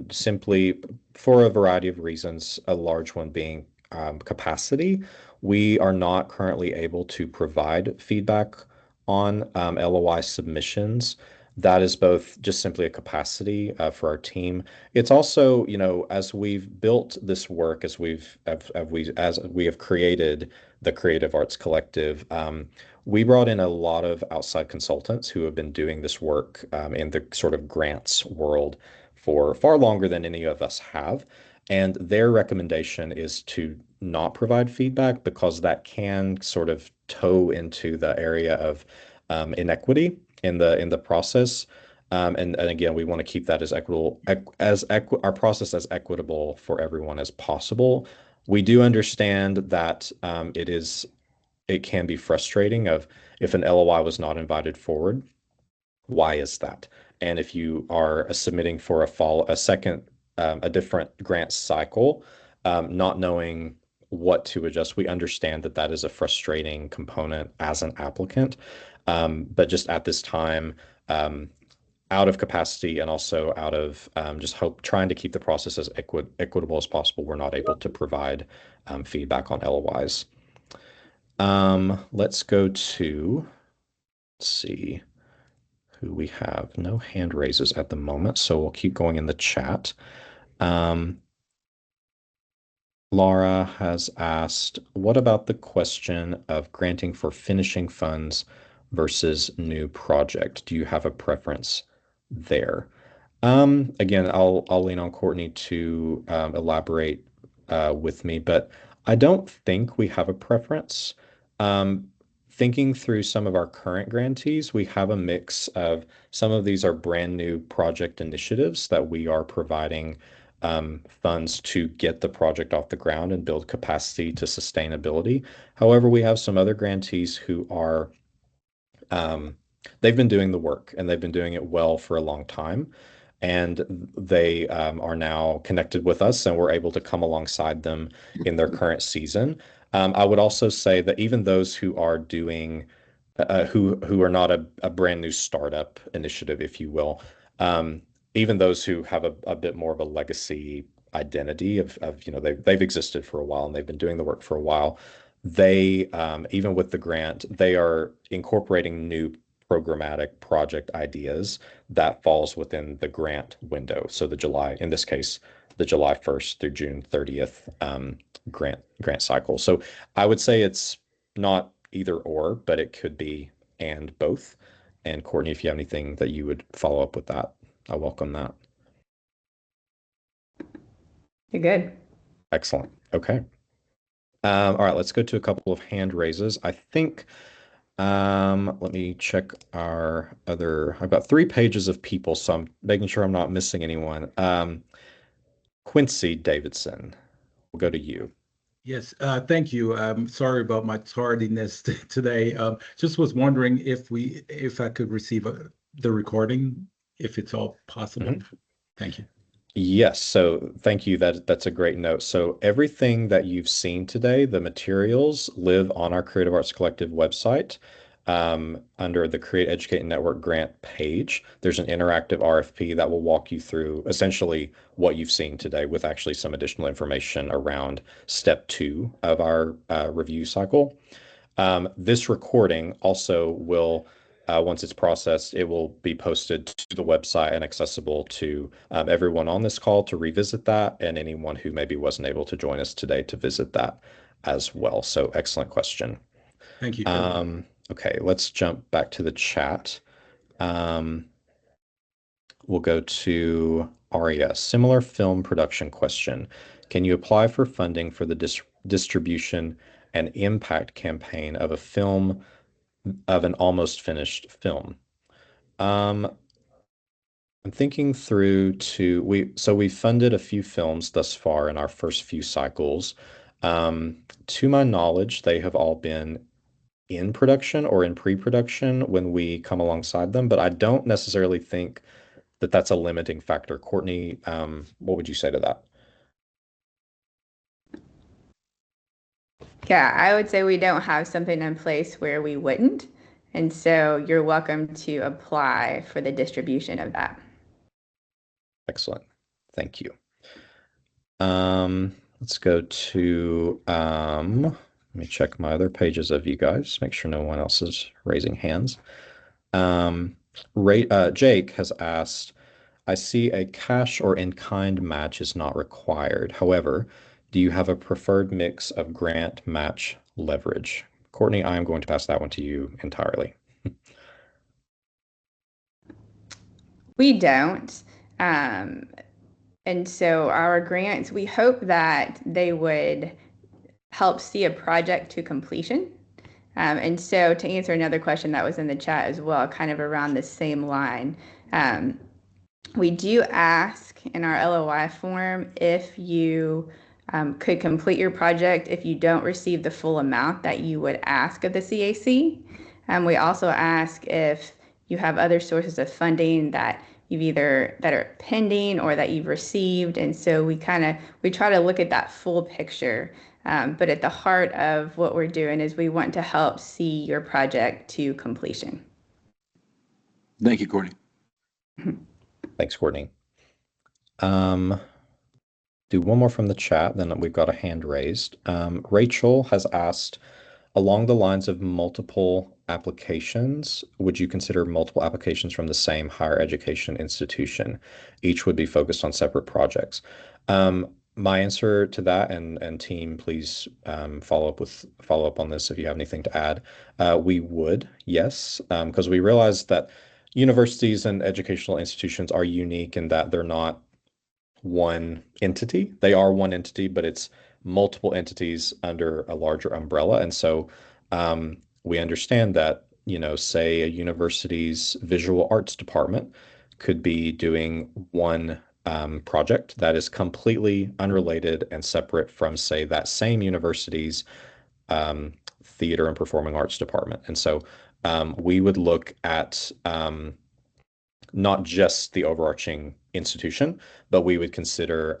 simply for a variety of reasons, a large one being capacity, we are not currently able to provide feedback on LOI submissions. That is both just simply a capacity for our team. It's also, as we've built this work, as we have created the Creative Arts Collective, we brought in a lot of outside consultants who have been doing this work in the sort of grants world for far longer than any of us have. And their recommendation is to not provide feedback because that can sort of toe into the area of inequity in the process. And again, we want to keep that as equitable our process as equitable for everyone as possible. We do understand that it can be frustrating of if an LOI was not invited forward, why is that? And if you are submitting for a different grant cycle, not knowing what to adjust, we understand that that is a frustrating component as an applicant. But just at this time, out of capacity and also out of just trying to keep the process as equitable as possible, we're not able to provide feedback on LOIs. Let's go to, let's see who we have. No hand raises at the moment, so we'll keep going in the chat. Laura has asked, what about the question of granting for finishing funds versus new project? Do you have a preference there? Again, I'll lean on Courtney to elaborate with me, but I don't think we have a preference. Thinking through some of our current grantees, we have a mix of some of these are brand new project initiatives that we are providing funds to get the project off the ground and build capacity to sustainability. However, we have some other grantees who are they've been doing the work and they've been doing it well for a long time. And they are now connected with us and we're able to come alongside them in their current season. I would also say that even those who are doing, who are not a brand new startup initiative, if you will, even those who have a bit more of a legacy identity of they've existed for a while and they've been doing the work for a while, they even with the grant, they are incorporating new programmatic project ideas that falls within the grant window. So in this case, the July 1st through June 30th grant cycle. So I would say it's not either or, but it could be and both. And Courtney, if you have anything that you would follow up with that, I welcome that. You're good. Excellent. Okay. All right, let's go to a couple of hand raises. I think, let me check I've got 3 pages of people, so I'm making sure I'm not missing anyone. Quincy Davidson, we'll go to you. Yes, thank you. Sorry about my tardiness today. Just was wondering if I could receive the recording, if it's all possible. Mhm. Thank you. Yes, so thank you. That's a great note. So everything that you've seen today, the materials live on our Creative Arts Collective website under the Create, Educate, and Network grant page. There's an interactive RFP that will walk you through essentially what you've seen today with actually some additional information around step 2 of our review cycle. This recording also will once it's processed, it will be posted to the website and accessible to everyone on this call to revisit that and anyone who maybe wasn't able to join us today to visit that as well. So excellent question. Thank you. Okay, let's jump back to the chat. We'll go to Aria. Similar film production question. Can you apply for funding for the distribution and impact campaign of an almost finished film? I'm thinking through to we funded a few films thus far in our first few cycles. To my knowledge, they have all been in production or in pre-production when we come alongside them, but I don't necessarily think that that's a limiting factor. Courtney, what would you say to that? Yeah, I would say we don't have something in place where we wouldn't. And so you're welcome to apply for the distribution of that. Excellent. Thank you. Let's go to let me check my other pages of you guys, make sure no one else is raising hands. Jake has asked, I see a cash or in-kind match is not required. However, do you have a preferred mix of grant match leverage? Courtney, I am going to pass that one to you entirely. We don't. And so our grants, we hope that they would help see a project to completion. And so to answer another question that was in the chat as well, kind of around the same line, we do ask in our LOI form if you could complete your project if you don't receive the full amount that you would ask of the CAC. We also ask if you have other sources of funding that are pending or that you've received. And so we try to look at that full picture. But at the heart of what we're doing is we want to help see your project to completion. Thank you, Courtney. Thanks, Courtney. Do one more from the chat, then we've got a hand raised. Rachel has asked, along the lines of multiple applications, would you consider multiple applications from the same higher education institution? Each would be focused on separate projects. My answer to that, and team, please follow up on this if you have anything to add. We would, yes, because we realize that universities and educational institutions are unique in that they're not one entity. They are one entity, but it's multiple entities under a larger umbrella. And so we understand that, say a university's visual arts department could be doing one project that is completely unrelated and separate from, say, that same university's theater and performing arts department. And so we would look at not just the overarching institution, but we would consider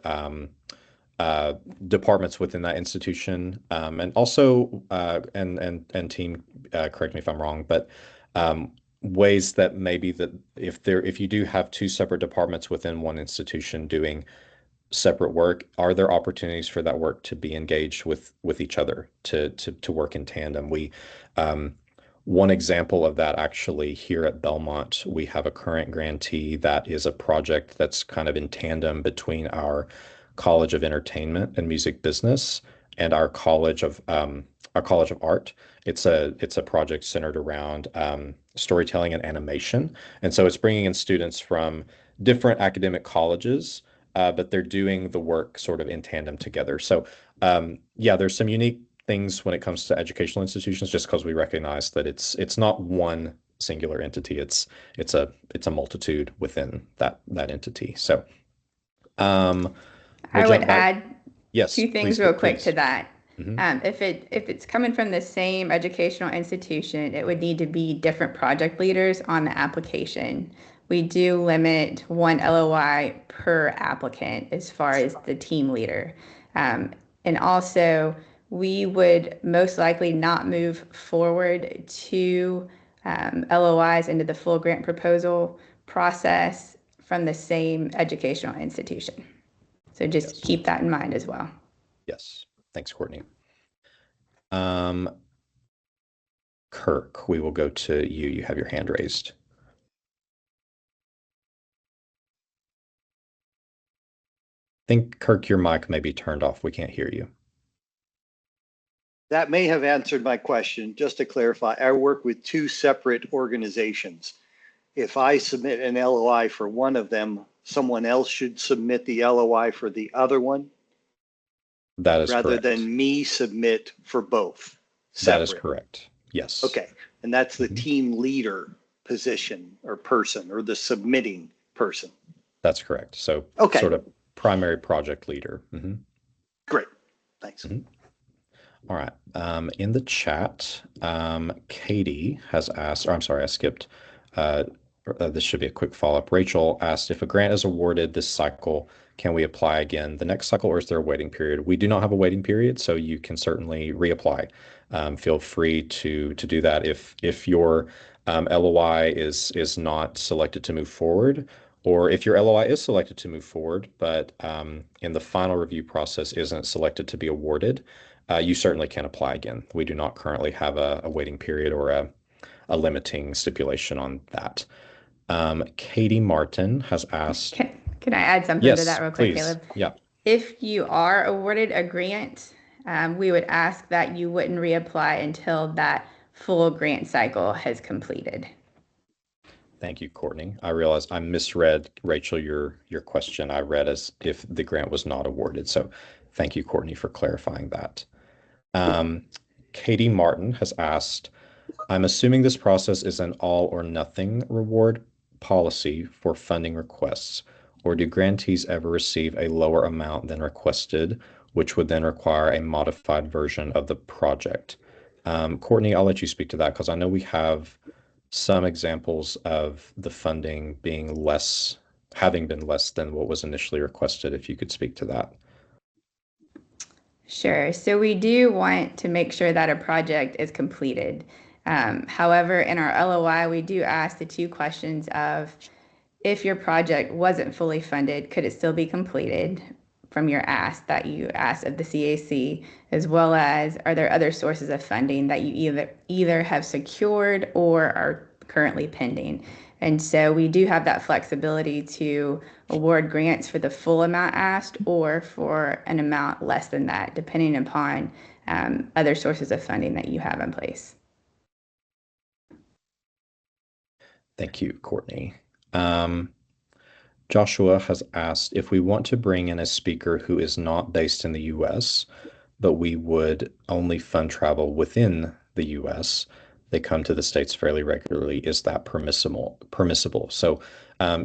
departments within that institution, and also and team, correct me if I'm wrong, but ways that maybe that if you do have two separate departments within one institution doing separate work, are there opportunities for that work to be engaged with each other to work in tandem? One example of that, actually, here at Belmont, we have a current grantee that is a project that's kind of in tandem between our College of Entertainment and Music Business and our College of Art. It's a project centered around storytelling and animation, and so it's bringing in students from different academic colleges, but they're doing the work sort of in tandem together. So yeah, there's some unique things when it comes to educational institutions, just because we recognize that it's not one singular entity. It's a multitude within that entity. So I would add two things real quick to that. Mm-hmm. If it's coming from the same educational institution, it would need to be different project leaders on the application. We do limit one LOI per applicant as far as the team leader. And also, we would most likely not move forward to LOIs into the full grant proposal process from the same educational institution. So just keep that in mind as well. Yes. Thanks, Courtney. Kirk, we will go to you. You have your hand raised. I think, Kirk, your mic may be turned off. We can't hear you. That may have answered my question. Just to clarify, I work with two separate organizations. If I submit an LOI for one of them, someone else should submit the LOI for the other one? That is rather correct. than me submit for both. That is correct. Yes. Okay. And that's the team leader position or person, or the submitting person. That's correct. So Okay. sort of primary project leader. Great. Thanks. All right. In the chat, Katie has asked, or I'm sorry, I skipped. This should be a quick follow-up. Rachel asked, if a grant is awarded this cycle, can we apply again the next cycle, or is there a waiting period? We do not have a waiting period, so you can certainly reapply. Feel free to do that if your LOI is not selected to move forward, or if your LOI is selected to move forward, but in the final review process isn't selected to be awarded, you certainly can apply again. We do not currently have a waiting period or a limiting stipulation on that. Katie Martin has asked. Can I add something to that real quick, please. Caleb? Yeah. If you are awarded a grant, we would ask that you wouldn't reapply until that full grant cycle has completed. Thank you, Courtney. I realize I misread, Rachel, your question. I read as if the grant was not awarded. So thank you, Courtney, for clarifying that. Katie Martin has asked, I'm assuming this process is an all or nothing reward policy for funding requests, or do grantees ever receive a lower amount than requested, which would then require a modified version of the project? Courtney, I'll let you speak to that because I know we have some examples of the funding being having been less than what was initially requested. If you could speak to that. Sure. So we do want to make sure that a project is completed. However, in our LOI, we do ask the two questions of, if your project wasn't fully funded, could it still be completed from your ask that you asked of the CAC, as well as, are there other sources of funding that you either have secured or are currently pending? And so we do have that flexibility to award grants for the full amount asked or for an amount less than that, depending upon other sources of funding that you have in place. Thank you, Courtney. Joshua has asked, if we want to bring in a speaker who is not based in the US, but we would only fund travel within the US, they come to the States fairly regularly, is that permissible? So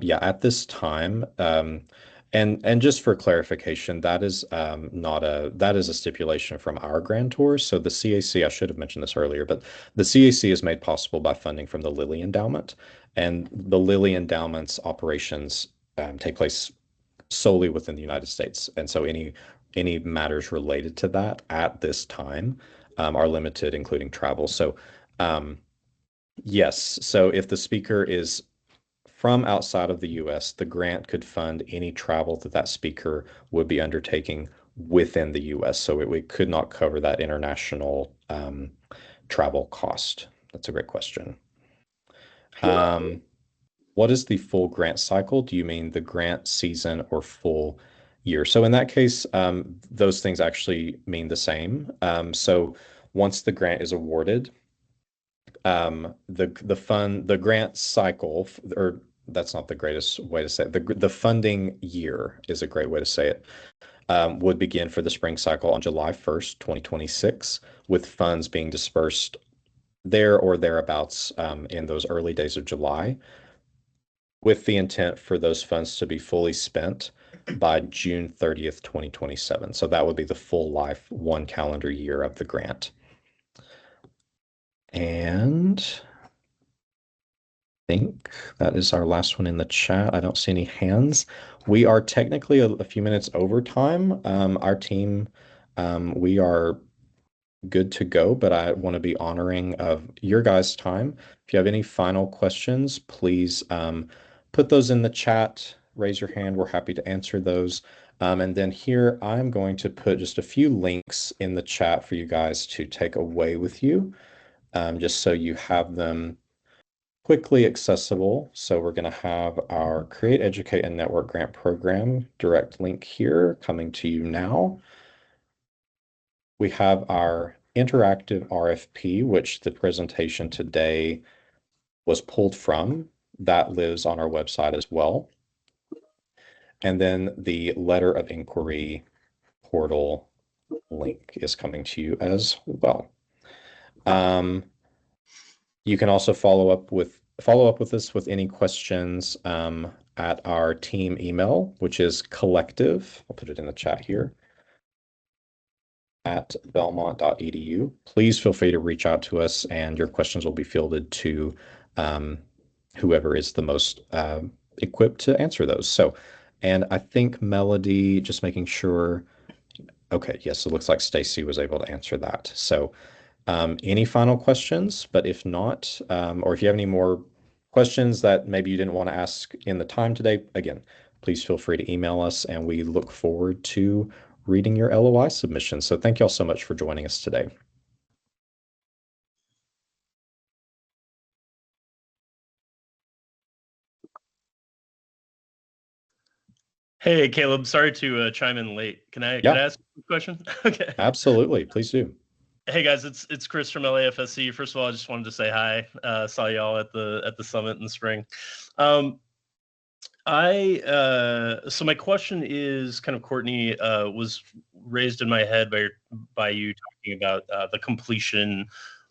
yeah, at this time, and just for clarification, that is a stipulation from our grantor. So the CAC, I should have mentioned this earlier, but the CAC is made possible by funding from the Lilly Endowment, and the Lilly Endowment's operations take place solely within the United States. And so any matters related to that at this time are limited, including travel. So yes, so if the speaker is from outside of the US, the grant could fund any travel that speaker would be undertaking within the US. So it could not cover that international travel cost. That's a great question. What is the full grant cycle? Do you mean the grant season or full year? So in that case, those things actually mean the same. So once the grant is awarded, the grant cycle, or that's not the greatest way to say it. The funding year is a great way to say it, would begin for the spring cycle on July 1st, 2026, with funds being dispersed there or thereabouts in those early days of July, with the intent for those funds to be fully spent by June 30th, 2027. So that would be the full life, 1 calendar year of the grant. And I think that is our last one in the chat. I don't see any hands. We are technically a few minutes over time. Our team, we are good to go, but I want to be honoring of your guys' time. If you have any final questions, please put those in the chat, raise your hand. We're happy to answer those. And then here, I'm going to put just a few links in the chat for you guys to take away with you, just so you have them quickly accessible. So we're going to have our Create, Educate, and Network Grant Program direct link here coming to you now. We have our interactive RFP, which the presentation today was pulled from. That lives on our website as well. And then the letter of inquiry portal link is coming to you as well. You can also follow up with us with any questions at our team email, which is collective. I'll put it in the chat here at belmont.edu. Please feel free to reach out to us, and your questions will be fielded to whoever is the most equipped to answer those. So, and I think Melody, just making sure. Okay, yes, it looks like Stacy was able to answer that. So, any final questions? But if not, or if you have any more questions that maybe you didn't want to ask in the time today, again, please feel free to email us, and we look forward to reading your LOI submission. So thank you all so much for joining us today. Hey, Caleb, sorry to chime in late. Can I ask a question? Okay. Absolutely, please do. Hey guys, it's Chris from LAFSC. First of all, I just wanted to say hi. Saw y'all at the summit in the spring. So my question is kind of, Courtney, was raised in my head by you talking about the completion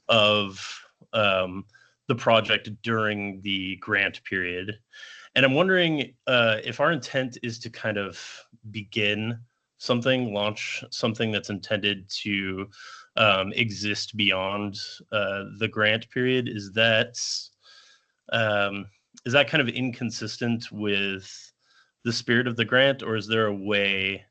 of the project during the grant period. And I'm wondering if our intent is to kind of launch something that's intended to exist beyond the grant period. Is that kind of inconsistent with the spirit of the grant, or is there a way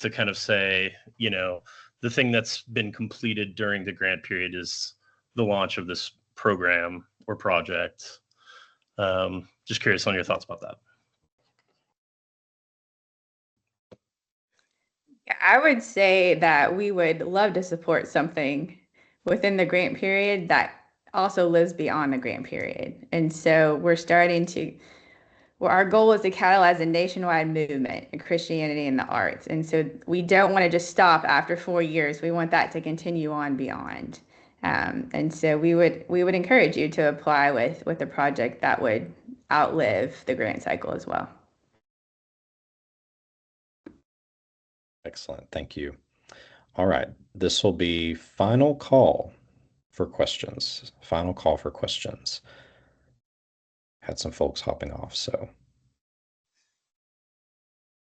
to kind of say, the thing that's been completed during the grant period is the launch of this program or project? Just curious on your thoughts about that. I would say that we would love to support something within the grant period that also lives beyond the grant period. And so our goal is to catalyze a nationwide movement in Christianity and the arts. And so we don't want to just stop after 4 years. We want that to continue on beyond. And so we would encourage you to apply with a project that would outlive the grant cycle as well. Excellent. Thank you. All right. This will be final call for questions. Final call for questions. Had some folks hopping off, so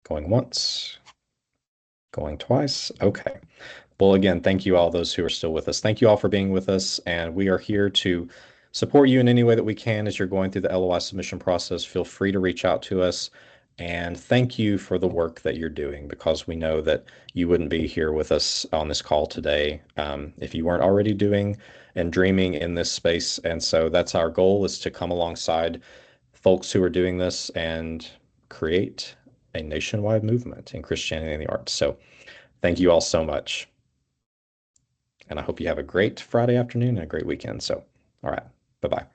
going once, going twice. Okay. Well, again, thank you all those who are still with us. Thank you all for being with us, and we are here to support you in any way that we can as you're going through the LOI submission process. Feel free to reach out to us. And thank you for the work that you're doing, because we know that you wouldn't be here with us on this call today if you weren't already doing and dreaming in this space. And so that's our goal, is to come alongside folks who are doing this and create a nationwide movement in Christianity and the arts. So thank you all so much. And I hope you have a great Friday afternoon and a great weekend. So, all right. Bye-bye.